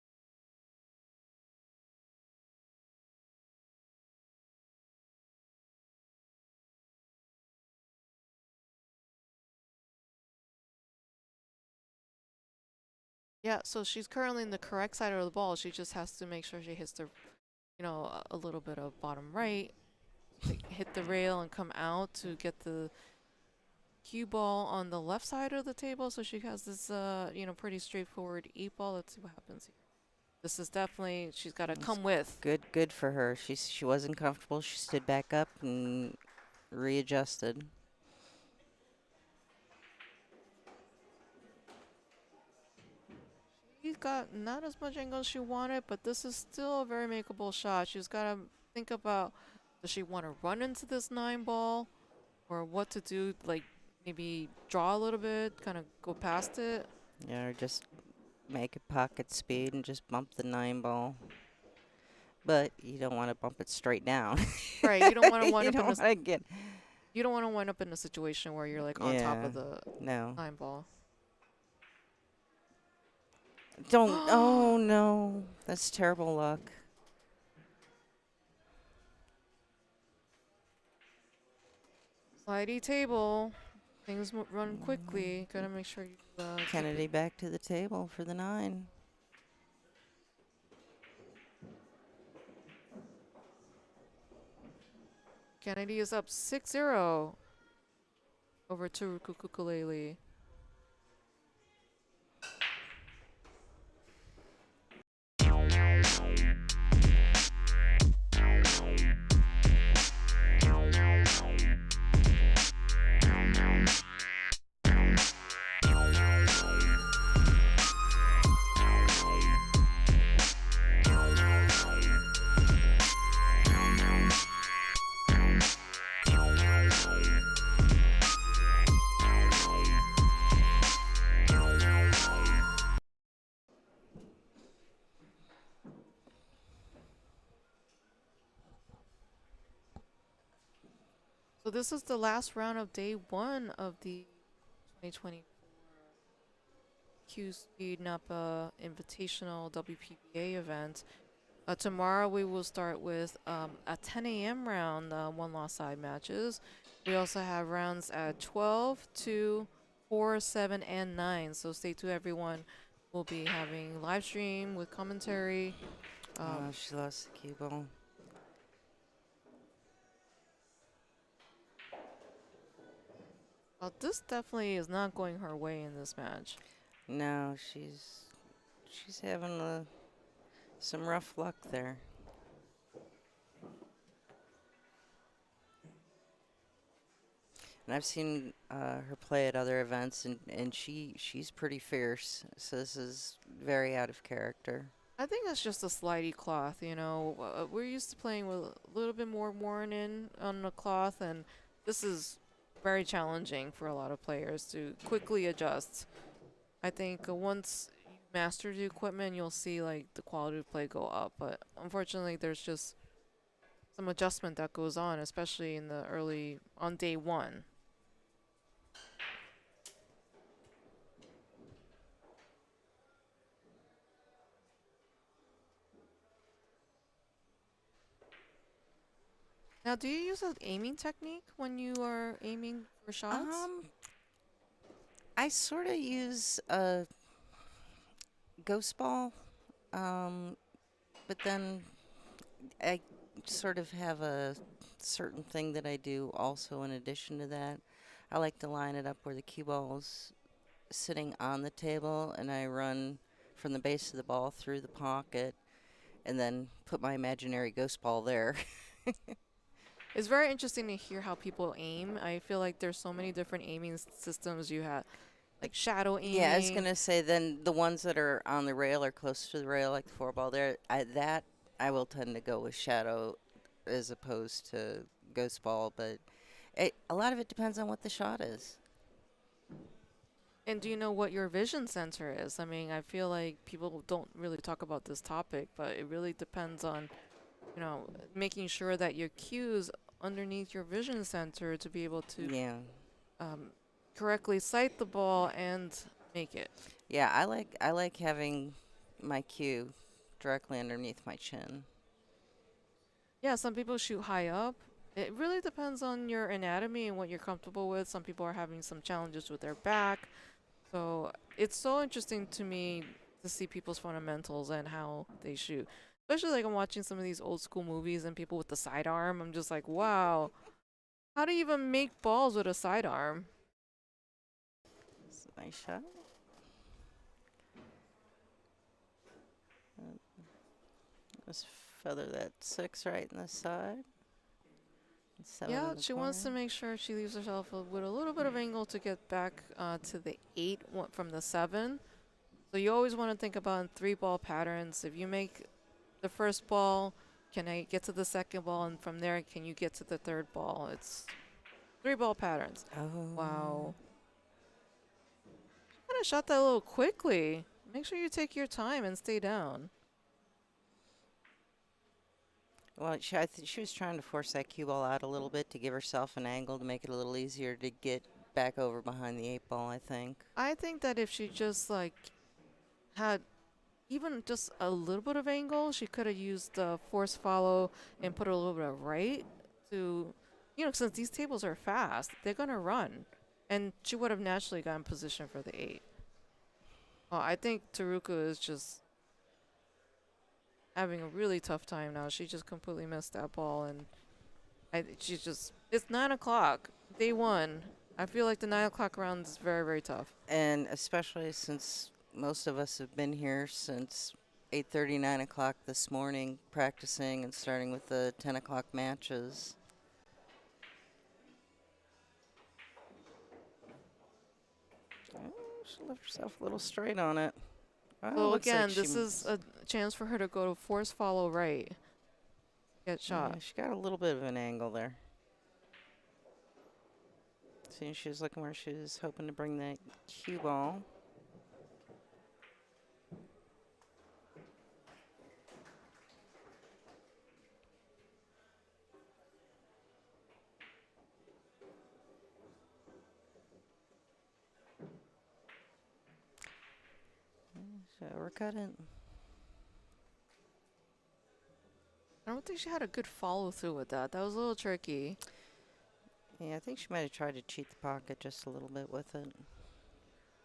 Yeah, so she's currently in the correct side of the ball. She just has to make sure she hits the, a little bit of bottom right, hit the rail and come out to get the cue ball on the left side of the table. So she has this, pretty straightforward 8-ball. Let's see what happens here. This is definitely, she's got to come with. Good for her. She wasn't comfortable. She stood back up and readjusted. She's got not as much angle as she wanted, but this is still a very makeable shot. She's got to think about, does she want to run into this 9-ball or what to do, like maybe draw a little bit, kind of go past it? Yeah, or just make it pocket speed and just bump the 9-ball. But you don't want to bump it straight down. Right, you don't want to wind You up don't in wanna get. you don't want to wind up in a situation where you're like on top of the No. 9-ball. Don't. Oh no, that's terrible luck. Slidey table. Things run quickly. Gotta make sure you. Keep Kennedy it. back to the table for the 9. Kennedy is up 6-0 over Teruko. So this is the last round of day 1 of the 2024 CueSpeed Napa Invitational WPBA event. Tomorrow we will start with a 10 a.m. round, 1-loss side matches. We also have rounds at 12, 2, 4, 7, and 9. So stay tuned, everyone. We'll be having live stream with commentary. Oh, she lost the cue ball. This definitely is not going her way in this match. No, she's having some rough luck there. And I've seen her play at other events, and she's pretty fierce. So this is very out of character. I think that's just a slidey cloth, you know. We're used to playing with a little bit more worn in on the cloth, and this is very challenging for a lot of players to quickly adjust. I think once you master the equipment, you'll see like the quality of play go up. But unfortunately, there's just some adjustment that goes on, especially in the early on day one. Now, do you use an aiming technique when you are aiming for shots? I sort of use a ghost ball, but then I sort of have a certain thing that I do also in addition to that. I like to line it up where the cue ball's sitting on the table, and I run from the base of the ball through the pocket and then put my imaginary ghost ball there. It's very interesting to hear how people aim. I feel like there's so many different aiming systems. You have like shadow aiming. Yeah, I was going to say then the ones that are on the rail or close to the rail, like the four ball there, I will tend to go with shadow as opposed to ghost ball, but a lot of it depends on what the shot is. And do you know what your vision sensor is? I mean, I feel like people don't really talk about this topic, but it really depends on, you know, making sure that your cues underneath your vision sensor to be able to Yeah. correctly sight the ball and make it. Yeah, I like having my cue directly underneath my chin. Yeah, some people shoot high up. It really depends on your anatomy and what you're comfortable with. Some people are having some challenges with their back. So it's so interesting to me to see people's fundamentals and how they shoot. Especially like I'm watching some of these old school movies and people with the sidearm. I'm just like, wow, how do you even make balls with a sidearm? It's a nice shot. Just feather that 6 right in the side. 7 Yeah, in the she wants to corner. make sure she leaves herself with a little bit of angle to get back to the 8 from the 7. So you always want to think about 3-ball patterns. If you make the first ball, can I get to the second ball? And from there, can you get to the third ball? It's 3-ball patterns. Oh. Wow. Kind of shot that a little quickly. Make sure you take your time and stay down. Well, I think she was trying to force that cue ball out a little bit to give herself an angle to make it a little easier to get back over behind the 8 ball, I think. I think that if she just like had even just a little bit of angle, she could have used the force follow and put a little bit of right to, you know, since these tables are fast, they're going to run. And she would have naturally gotten position for the 8. Well, I think Teruko is just having a really tough time now. She just completely missed that ball, and she's just, it's 9 o'clock, day 1. I feel like the 9 o'clock round is very, very tough. And especially since most of us have been here since 8:30, 9 o'clock this morning practicing and starting with the 10 o'clock matches. Oh, she left herself a little straight on it. Oh, So looks like again, she this is a chance for her to go to force follow right. Get shot. Yeah, she got a little bit of an angle there. See, she was looking where she was hoping to bring that cue ball. So we're cutting. I don't think she had a good follow through with that. That was a little tricky. Yeah, I think she might have tried to cheat the pocket just a little bit with it.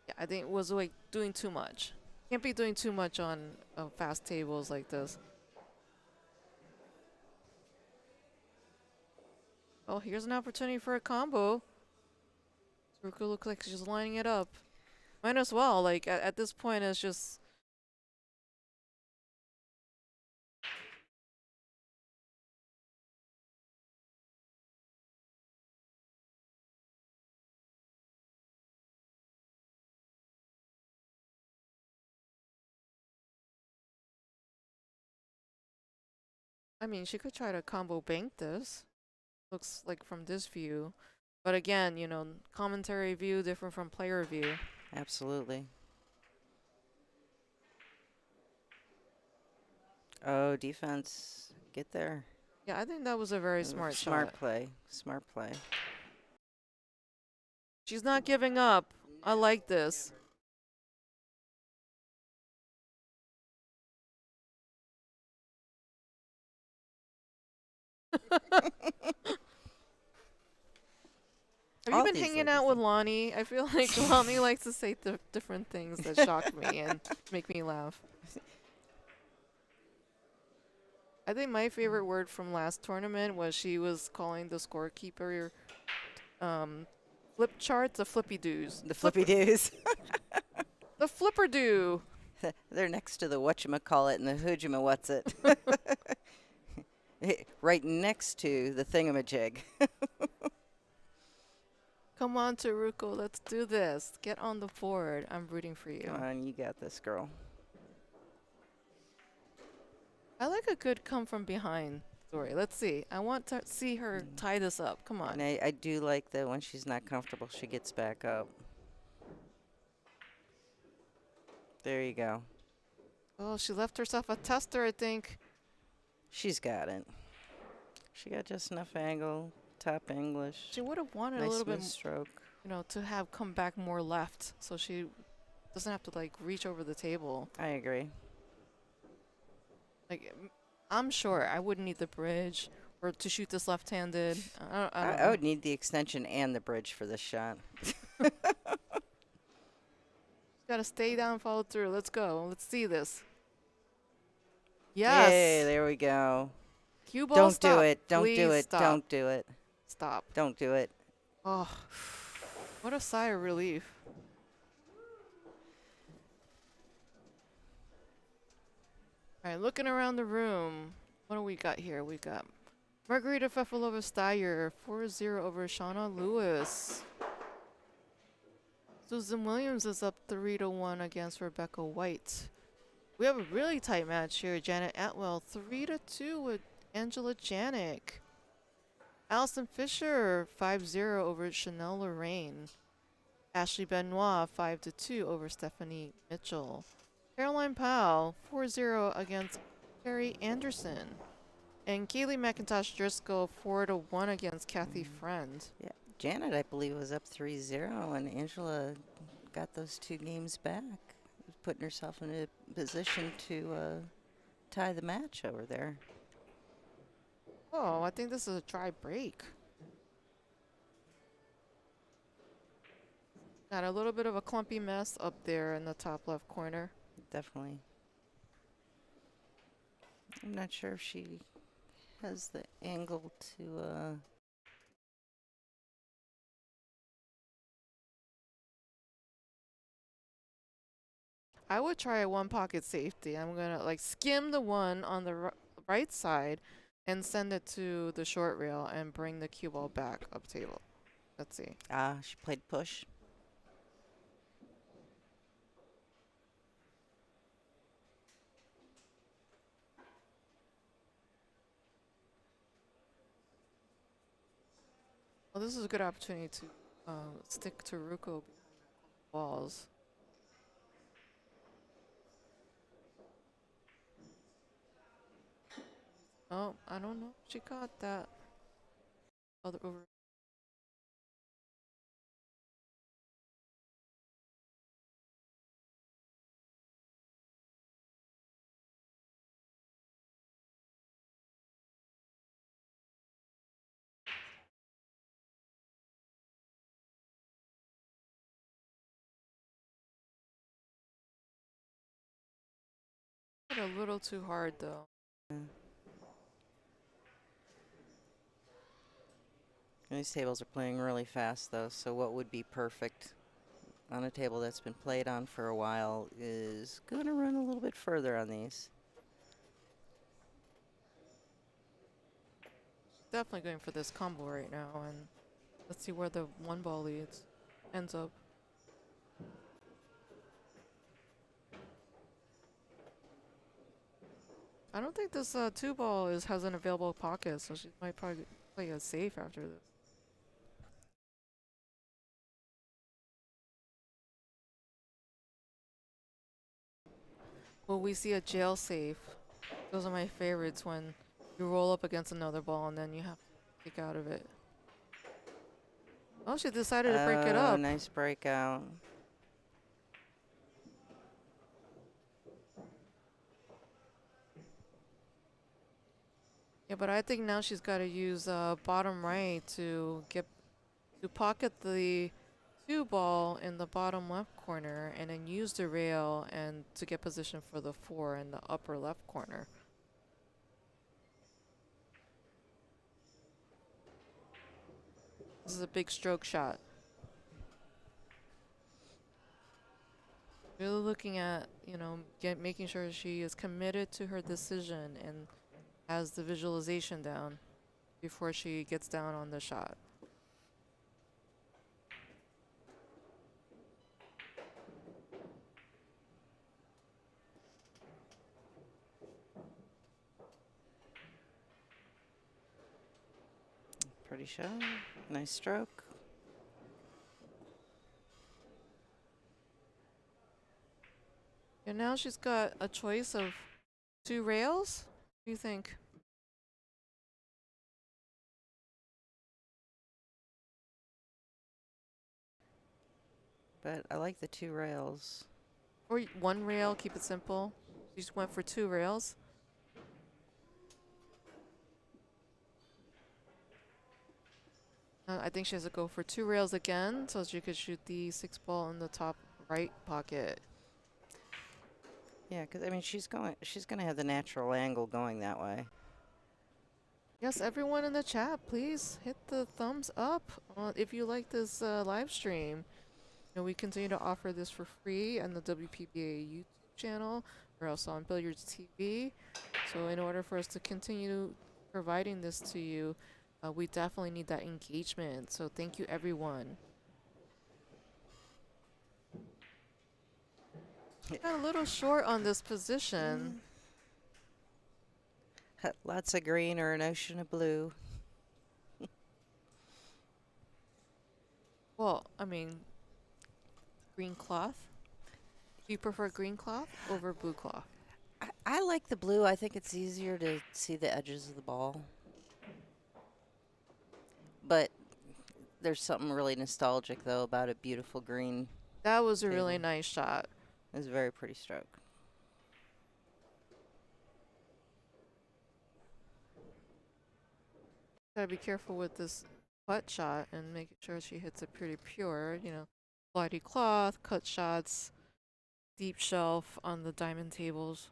Yeah, I think it was like doing too much. Can't be doing too much on fast tables like this. Oh, here's an opportunity for a combo. Teruko looks like she's lining it up. Might as well. Like at this point, it's just. I mean, she could try to combo bank this. Looks like from this view. But again, commentary view different from player view. Absolutely. Oh, defense. Get there. Yeah, I think that was a very smart Smart shot. play. Smart play. She's not giving up. I like this. Have you All been these hanging ladies out with do. Lonnie? I feel like Lonnie likes to say different things that shock me and make me laugh. I think my favorite word from last tournament was she was calling the scorekeeper flip charts the flippy doos. The flippy doos. The flipper do. They're next to the whatchamacallit and the what's-it. Right next to the thingamajig. Come on, Teruko, let's do this. Get on the board. I'm rooting for you. Come on, you got this, girl. I like a good come from behind story. Let's see. I want to see her tie this up. Come on. And I do like that when she's not comfortable, she gets back up. There you go. Oh, she left herself a tester, I think. She's got it. She got just enough angle, top English. She would have wanted Nice a little bit, smooth stroke. to have come back more left, so she doesn't have to like reach over the table. I agree. Like, I'm sure I wouldn't need the bridge or to shoot this left-handed. I don't I know. would need the extension and the bridge for this shot. Gotta stay down, follow through. Let's go. Let's see this. Yes. Hey, there we go. Cue ball. Don't stop. do it. Don't Please do it. Stop. Don't do it. Stop. Don't do it. Oh, what a sigh of relief. All right, looking around the room. What do we got here? We got Margarita Fefilova-Steyer, 4-0 over Shauna Lewis. Susan Williams is up 3-1 against Rebecca White. We have a really tight match here. Janet Atwell, 3-2 with Angela Janik. Allison Fisher, 5-0 over Chanel Lorraine. Ashley Benoit, 5-2 over Stephanie Mitchell. Caroline Powell, 4-0 against Carrie Anderson. And Kaylee McIntosh Driscoll, 4-1 against Kathy Friend. Yeah. Janet, I believe, was up 3-0, and Angela got those 2 games back, putting herself in a position to tie the match over there. Oh, I think this is a dry break. Got a little bit of a clumpy mess up there in the top left corner. Definitely. I'm not sure if she has the angle to... I would try a one pocket safety. I'm gonna like skim the one on the right side and send it to the short rail and bring the cue ball back up table. Let's see. she played push. Well, this is a good opportunity to stick to Teruko balls. Oh, I don't know. She got that. Other over. A little too hard though. Yeah. These tables are playing really fast, though, so what would be perfect on a table that's been played on for a while is going to run a little bit further on these. Definitely going for this combo right now, and let's see where the one ball ends up. I don't think this two ball has an available pocket, so she might probably play a safe after this. Will we see a jail safe? Those are my favorites, when you roll up against another ball and then you have to kick out of it. Oh, she decided to break it up. Nice breakout. Yeah, but I think now she's got to use bottom right to pocket the two ball in the bottom left corner, and then use the rail and to get position for the four in the upper left corner. This is a big stroke shot. Really looking at, making sure she is committed to her decision and has the visualization down before she gets down on the shot. Pretty shot. Nice stroke. And now she's got a choice of two rails. What do you think? But I like the two rails. Or one rail, keep it simple. She just went for two rails. I think she has to go for two rails again so she could shoot the six ball in the top right pocket. Yeah, because I mean she's going to have the natural angle going that way. Yes, everyone in the chat, please hit the thumbs up if you like this live stream. We continue to offer this for free on the WPBA YouTube channel. We're also on Billiards TV. So in order for us to continue providing this to you, we definitely need that engagement. So thank you, everyone. Got a little short on this position. Lots of green or an ocean of blue. Well, I mean, green cloth. Do you prefer green cloth over blue cloth? I like the blue. I think it's easier to see the edges of the ball. But there's something really nostalgic, though, about a beautiful green. That was a really nice shot. It was a very pretty stroke. Gotta be careful with this putt shot and making sure she hits it pretty pure. Flighty cloth, cut shots, deep shelf on the diamond tables.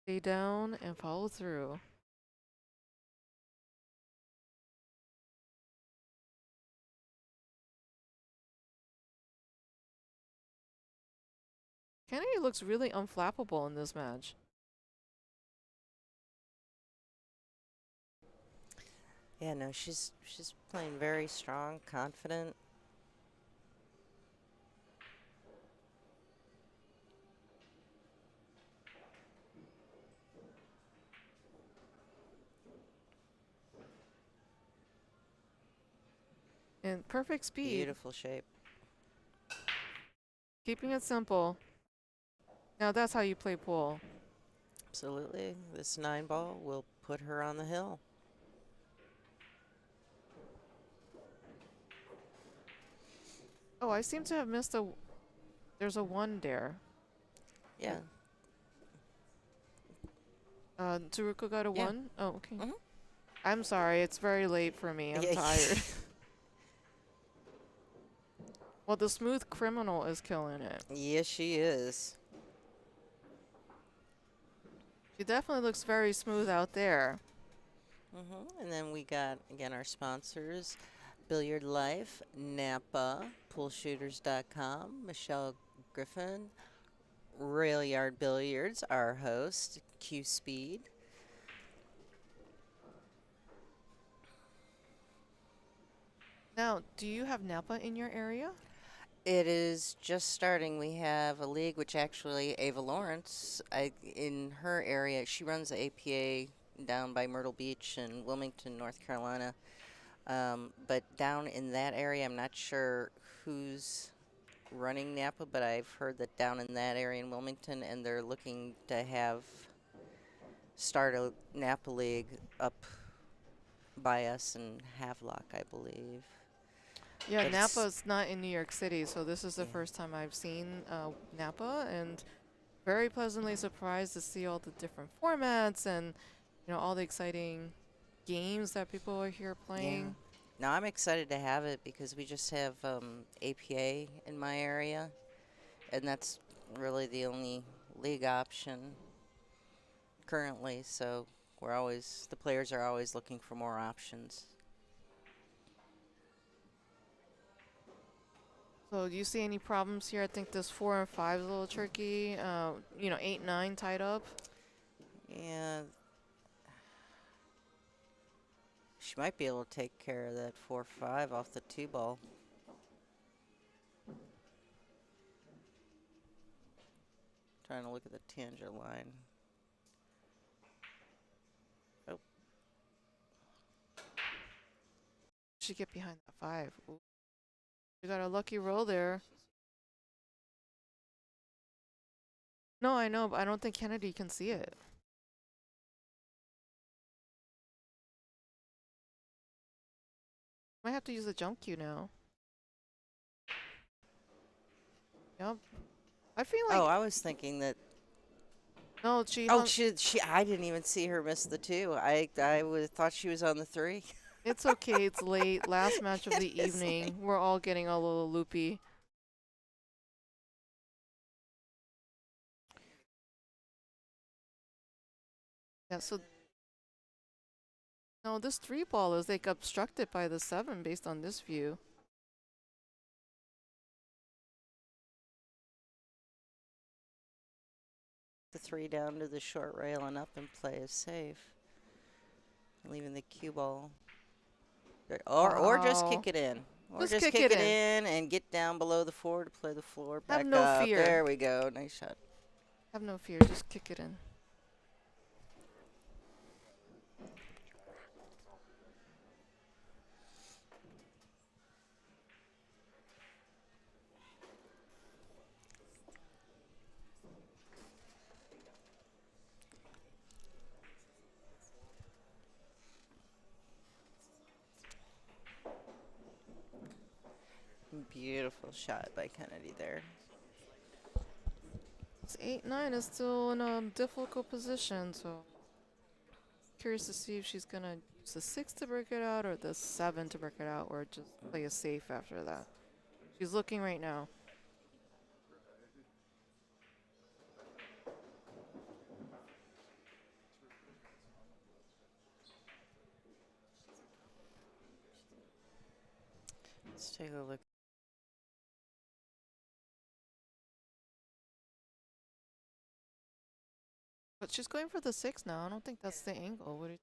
Stay down and follow through. Kennedy looks really unflappable in this match. Yeah, no, she's playing very strong, confident. And perfect speed. Beautiful shape. Keeping it simple. Now that's how you play pool. Absolutely. This 9 ball will put her on the hill. Oh, I seem to have missed there's a 1 there. Yeah. Teruko got a 1? Oh, okay. Mhm. I'm sorry, it's very late for me. I'm Yeah. tired. Well, the smooth criminal is killing it. Yes, she is. She definitely looks very smooth out there. And then we got, again, our sponsors, Billiard Life, Napa, poolshooters.com, Michelle Griffin, Railyard Billiards, our host, CueSpeed. Now, do you have Napa in your area? It is just starting. We have a league, which actually Ava Lawrence, in her area, she runs the APA down by Myrtle Beach in Wilmington, North Carolina. But down in that area, I'm not sure who's running Napa, but I've heard that down in that area in Wilmington, and they're looking to start a Napa league up by us in Havelock, I believe. Yeah, But it's- Napa's not in New York City, so this is the Yeah. first time I've seen Napa, and very pleasantly surprised to see all the different formats and all the exciting games that people are here playing. No, I'm excited to have it because we just have APA in my area, and that's really the only league option currently. So the players are always looking for more options. So do you see any problems here? I think this 4 and 5 is a little tricky. 8, 9 tied up. Yeah, she might be able to take care of that 4-5 off the 2 ball. Trying to look at the tangent line. Oh, She get behind that 5. Ooh. You got a lucky roll there. No, I know, but I don't think Kennedy can see it. Might have to use the jump cue now. Yep. I feel like I was thinking that. no, she. Oh, she. I didn't even see her miss the 2. I would have thought she was on the 3. It's okay. It's late. Last match of the It's evening. late. We're all getting a little loopy. Yeah. So no, this 3 ball is like obstructed by the 7 based on this view. The 3 down to the short rail and up and play is safe. Leaving the cue ball. Or just Wow. kick it in. Or Just just kick kick it it in and get down below the 4 to play the floor back Have no up. fear. There we go. Nice shot. Have no fear. Just kick it in. Beautiful shot by Kennedy there. This 8-9 is still in a difficult position, so curious to see if she's gonna use the 6 to break it out or the 7 to break it out, or just play it safe after that. She's looking right now. Let's take a look. But she's going for the 6 now. I don't think that's the angle. What do you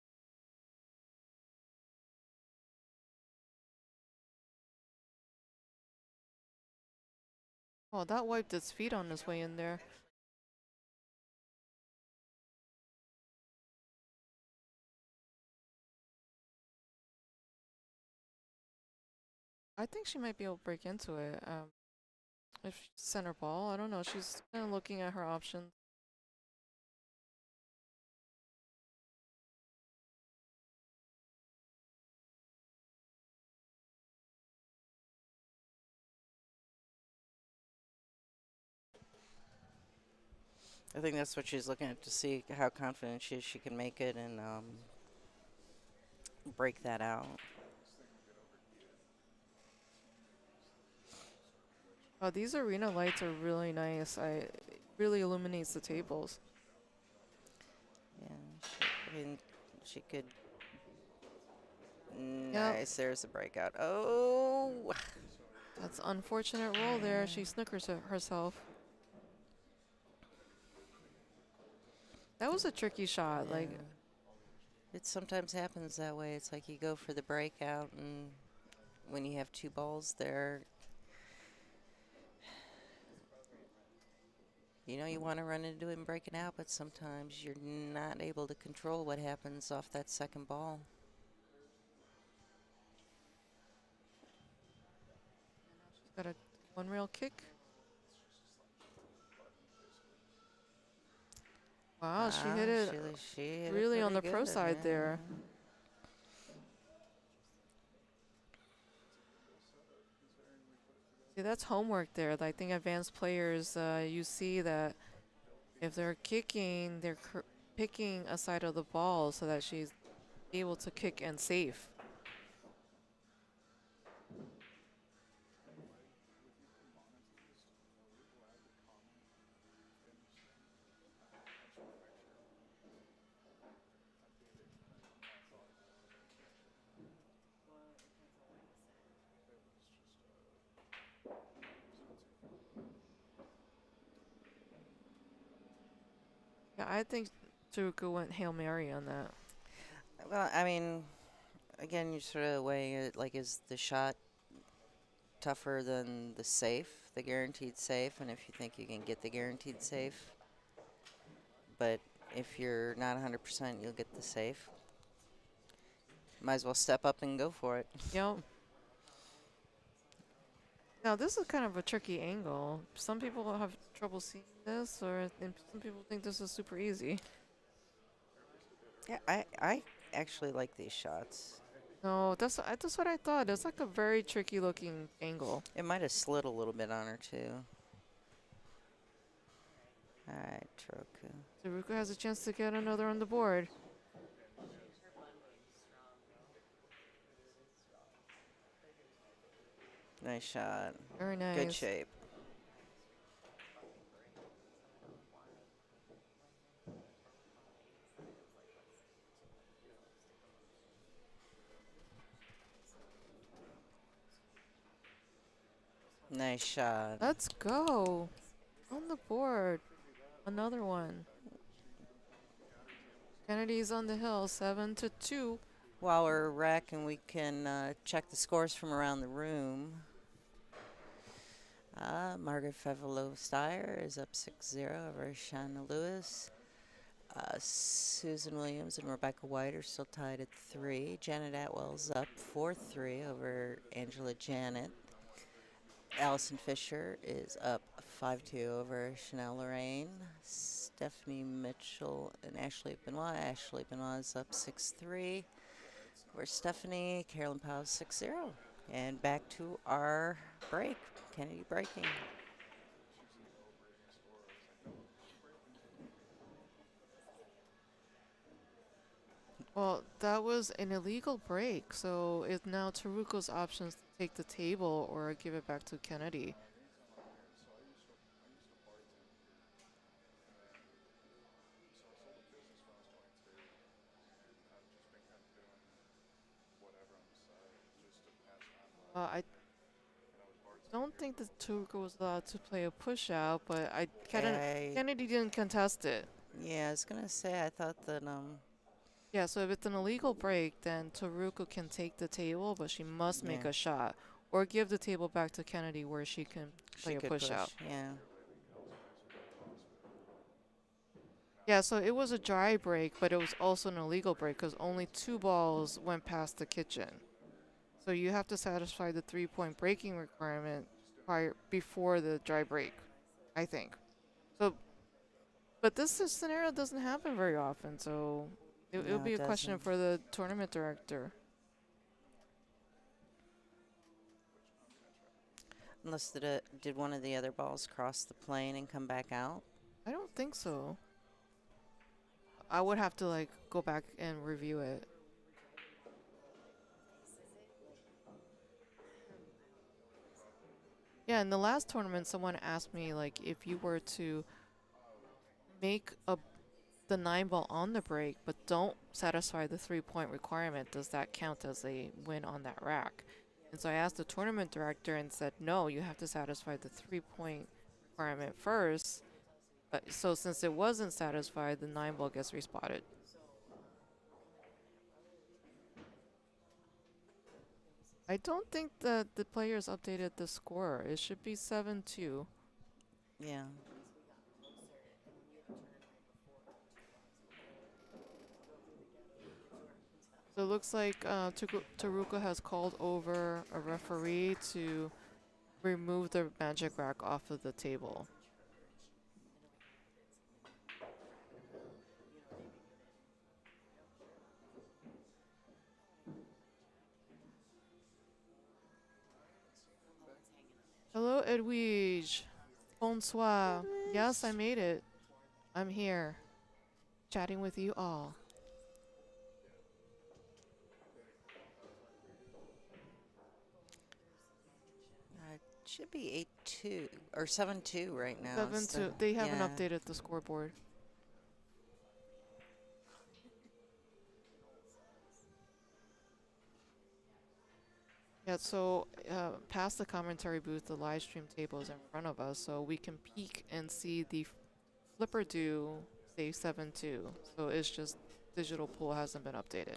Oh, that wiped its feet on his way in there. I think she might be able to break into it. If she's center ball, I don't know. She's kind of looking at her options. I think that's what she's looking at to see how confident she can make it and break that out. Oh, these arena lights are really nice. It really illuminates the tables. Yeah, I mean, she could Nice. There's a breakout. Oh. That's unfortunate roll there. She snookers herself. That was a tricky shot. Like, Yeah. It sometimes happens that way. It's like you go for the breakout, and when you have two balls there, you know you want to run into it and break it out, but sometimes you're not able to control what happens off that second ball. she's got a one rail kick. Wow, she hit it She hit it really on the pretty pro good, side yeah. there. See, that's homework there. I think advanced players, you see that if they're kicking, they're picking a side of the ball so that she's able to kick and save. Yeah, I think Teruko went Hail Mary on that. Well, I mean, again, you sort of weigh it like, is the shot tougher than the safe, the guaranteed safe? And if you think you can get the guaranteed safe, but if you're not 100%, you'll get the safe. Might as well step up and go for it. Yep. Now, this is kind of a tricky angle. Some people have trouble seeing this, or some people think this is super easy. Yeah, I actually like these shots. No, that's what I thought. It's like a very tricky looking angle. It might have slid a little bit on her, too. All right, Teruko. Teruko has a chance to get another on the board. Nice shot. Very nice. Good shape. Nice shot. Let's go. On the board. Another one. Kennedy's on the hill, 7-2. While we're racking, we can check the scores from around the room. Margaret Fevelo-Steyer is up 6-0 over Shanna Lewis. Susan Williams and Rebecca White are still tied at 3. Janet Atwell's up 4-3 over Angela Janet. Allison Fisher is up 5-2 over Chanel Lorraine. Stephanie Mitchell and Ashley Benoit. Ashley Benoit is up 6-3 over Stephanie. Carolyn Powell 6-0. And back to our break. Kennedy breaking. Well, that was an illegal break, so it's now Teruko's options to take the table or give it back to Kennedy. I don't think that Teruko was allowed to play a push out, but Kennedy didn't contest it. Yeah, I was gonna say, I thought that Yeah, so if it's an illegal break, then Teruko can take the table, but she must make a shot or give the table back to Kennedy where she can play a push out. Yeah. Yeah, so it was a dry break, but it was also an illegal break because only 2 balls went past the kitchen. So you have to satisfy the 3-point breaking requirement before the dry break, I think. So, but this scenario doesn't happen very often, so it would be a question for the tournament director. Unless did one of the other balls cross the plane and come back out? I don't think so. I would have to go back and review it. Yeah, in the last tournament, someone asked me if you were to make the 9 ball on the break, but don't satisfy the 3-point requirement, does that count as a win on that rack? And so I asked the tournament director and said, no, you have to satisfy the 3-point requirement first. So since it wasn't satisfied, the 9 ball gets respotted. I don't think that the players updated the score. It should be 7-2. Yeah. So it looks like Teruko has called over a referee to remove the magic rack off of the table. Hello, Edwige. Bonsoir. Yes, I made it. I'm here, chatting with you all. It should be 8-2 or 7-2 right now. 7-2. They haven't yeah. updated the scoreboard. Yeah, so past the commentary booth, the live stream table is in front of us, so we can peek and see the flipper do say 7-2. So it's just digital pool hasn't been updated.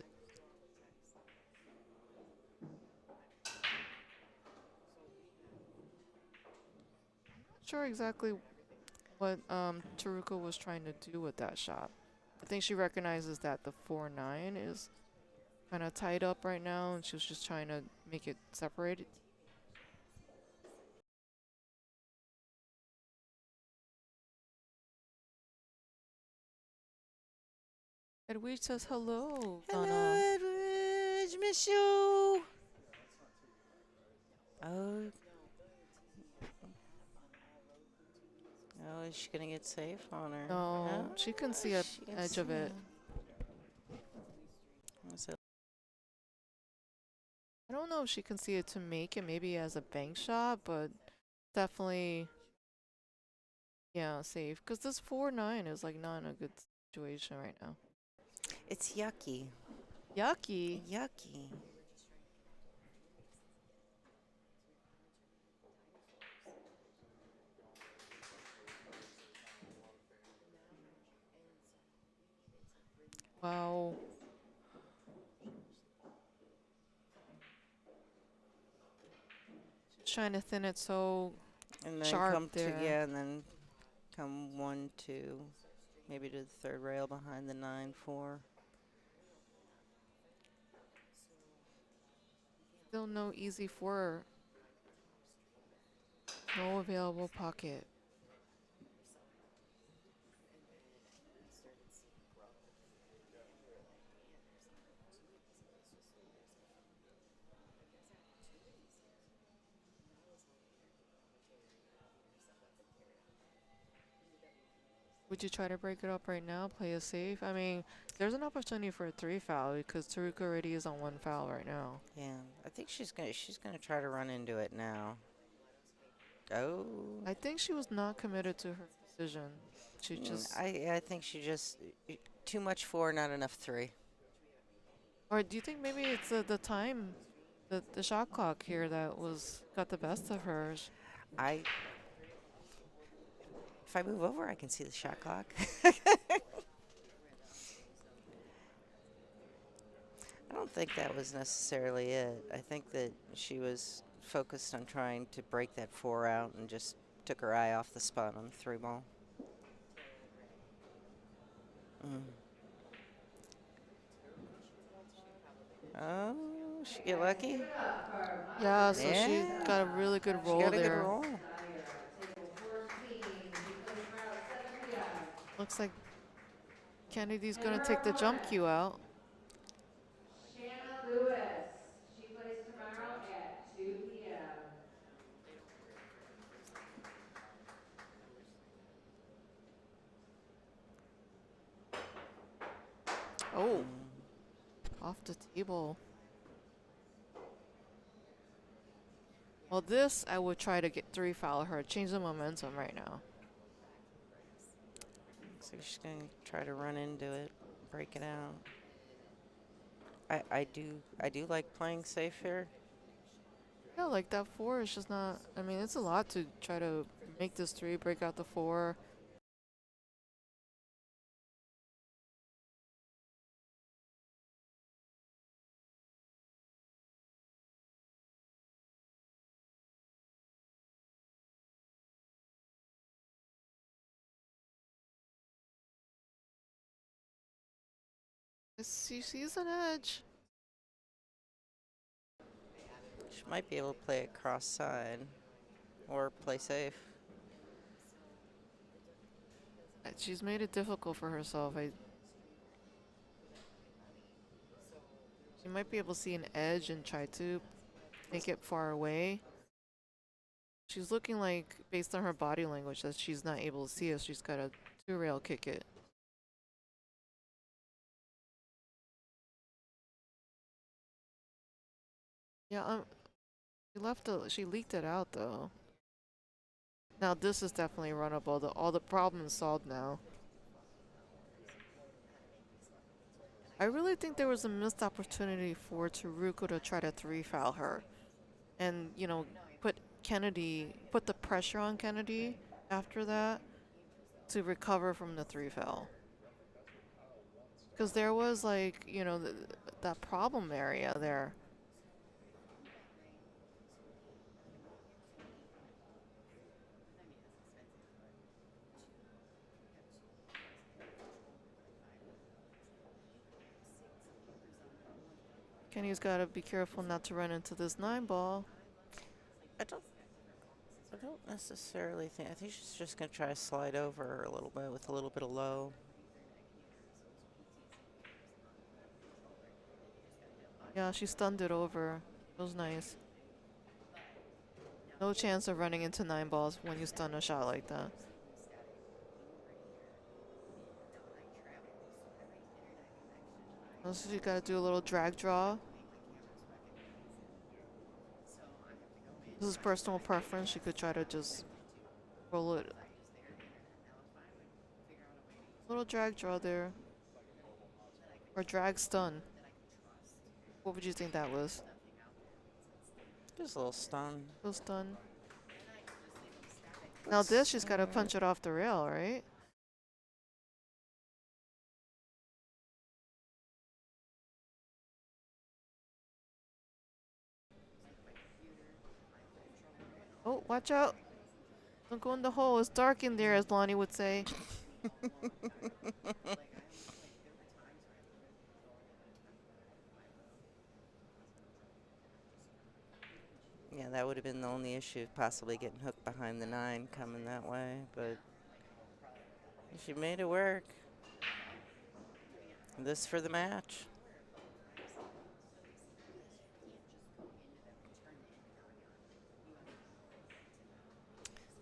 Not sure exactly what Teruko was trying to do with that shot. I think she recognizes that the 4-9 is kind of tied up right now, and she was just trying to make it separated. Edwige says hello. Hello, Donna. Edwidge, miss you. Oh. Oh, is she gonna get safe on her? No, she can see an She can edge of see it. Was it- I don't know if she can see it to make it maybe as a bank shot, but definitely, yeah, safe. Because this 4-9 is like not in a good situation right now. It's yucky. Yucky. Yucky. Wow. She's trying to thin it so And then sharp come there. to, yeah, and then come 1-2, maybe to the third rail behind the 9-4. Still no easy 4. No available pocket. Would you try to break it up right now? Play it safe? I mean, there's an opportunity for a 3 foul because Teruko already is on 1 foul right now. Yeah, I think she's gonna try to run into it now. Oh. I think she was not committed to her decision. She just... I think she just too much 4, not enough 3. Or do you think maybe it's the time, the shot clock here that got the best of hers? If I move over, I can see the shot clock. I don't think that was necessarily it. I think that she was focused on trying to break that 4 out and just took her eye off the spot on the 3 ball. Oh, she get lucky? Yeah, so Yeah. she got a really good roll She got a there. good roll. Looks like Kennedy's gonna take the jump cue out. Shanna Lewis. She plays tomorrow at 2 p.m. Oh, off the table. Well, this I would try to get 3 foul her, change the momentum right now. So she's going to try to run into it, break it out. I do like playing safe here. Yeah, like that 4 is just not. I mean, it's a lot to try to make this 3, break out the 4. She sees an edge. She might be able to play it cross side or play safe. She's made it difficult for herself. She might be able to see an edge and try to make it far away. She's looking like, based on her body language, that she's not able to see it. She's got to 2-rail kick it. Yeah, she leaked it out though. Now this is definitely runnable. All the problems solved now. I really think there was a missed opportunity for Teruko to try to 3-foul her, and put the pressure on Kennedy after that to recover from the 3-foul. Because there was like that problem area there. Kenny's got to be careful not to run into this 9-ball. I don't necessarily think. I think she's just going to try to slide over a little bit with a little bit of low. Yeah, she stunned it over. It was nice. No chance of running into 9 balls when you stun a shot like that. So you gotta do a little drag draw. This is personal preference. She could try to just roll it. Little drag draw there. Or drag stun. What would you think that was? Just a little stun. Little stun. Now this, she's gotta punch it off the rail, right? Oh, watch out. Don't go in the hole. It's dark in there, as Lonnie would say. Yeah, that would have been the only issue, possibly getting hooked behind the 9 coming that way, but she made it work. This for the match.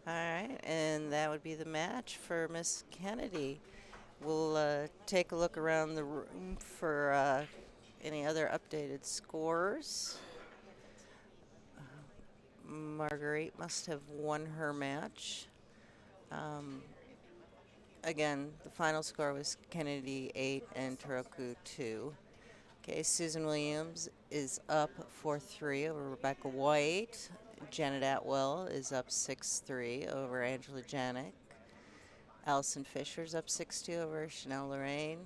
All right, and that would be the match for Miss Kennedy. We'll take a look around the room for any other updated scores. Marguerite must have won her match. Again, the final score was Kennedy 8 and Teruko 2. Okay, Susan Williams is up 4-3 over Rebecca White. Janet Atwell is up 6-3 over Angela Janik. Allison Fisher's up 6-2 over Chanel Lorraine.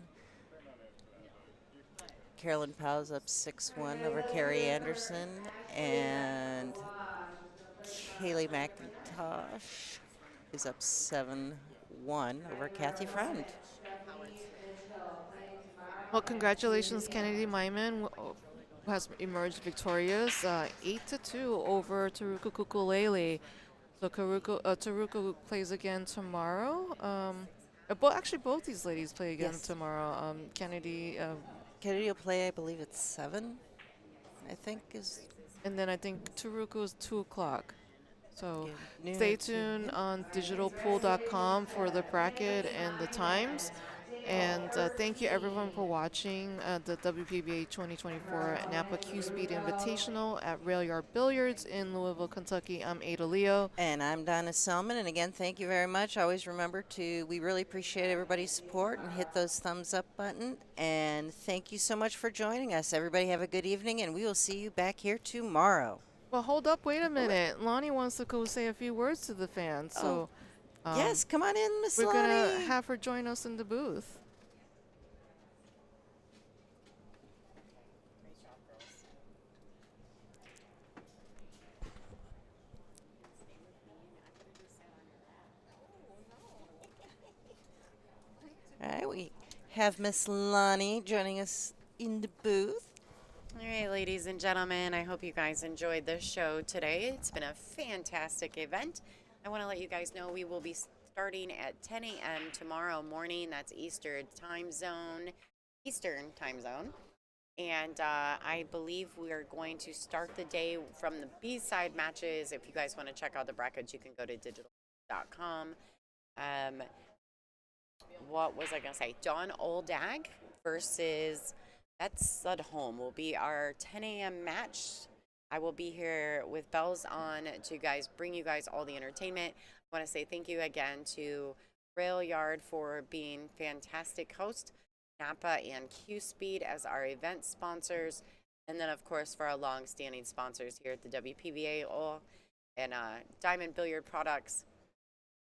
Carolyn Powell's up 6-1 over Carrie Anderson. And Kaylee McIntosh is up 7-1 over Kathy Friend. Well, congratulations, Kennedy Meyman, who has emerged victorious, 8-2 over Teruko Kukulele. So Teruko plays again tomorrow. Actually, both these ladies play again tomorrow. Kennedy. Kennedy will play, I believe it's 7, I think is. And then I think Teruko is 2 o'clock. So Yeah, stay tuned on digitalpool.com for the bracket and the times. And thank you everyone for watching the WPBA 2024 Napa CueSpeed Invitational at Railyard Billiards in Louisville, Kentucky. I'm Ada Leo. And I'm Donna Selman. And again, thank you very much. Always remember we really appreciate everybody's support and hit those thumbs up button. And thank you so much for joining us. Everybody have a good evening, and we will see you back here tomorrow. Well, hold up, wait a minute. Lonnie wants to go say a few words to the fans. So, yes, come on in, Miss Lonnie. We're going to have her join us in the booth. All right, we have Miss Lonnie joining us in the booth. All right, ladies and gentlemen, I hope you guys enjoyed the show today. It's been a fantastic event. I want to let you guys know we will be starting at 10 a.m. tomorrow morning. That's Eastern time zone. And I believe we are going to start the day from the B-side matches. If you guys want to check out the brackets, you can go to digital.com. What was I going to say? Dawn Oldag versus... That's at home will be our 10 a.m. match. I will be here with bells on to bring you guys all the entertainment. I want to say thank you again to Railyard for being fantastic host, Napa and CueSpeed as our event sponsors, and then of course for our long-standing sponsors here at the WPBA and Diamond Billiard Products,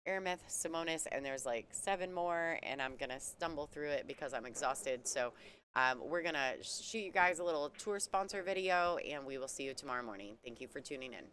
Aramith, Simonis, and there's like 7 more, and I'm gonna stumble through it because I'm exhausted. So we're gonna shoot you guys a little tour sponsor video, and we will see you tomorrow morning. Thank you for tuning in.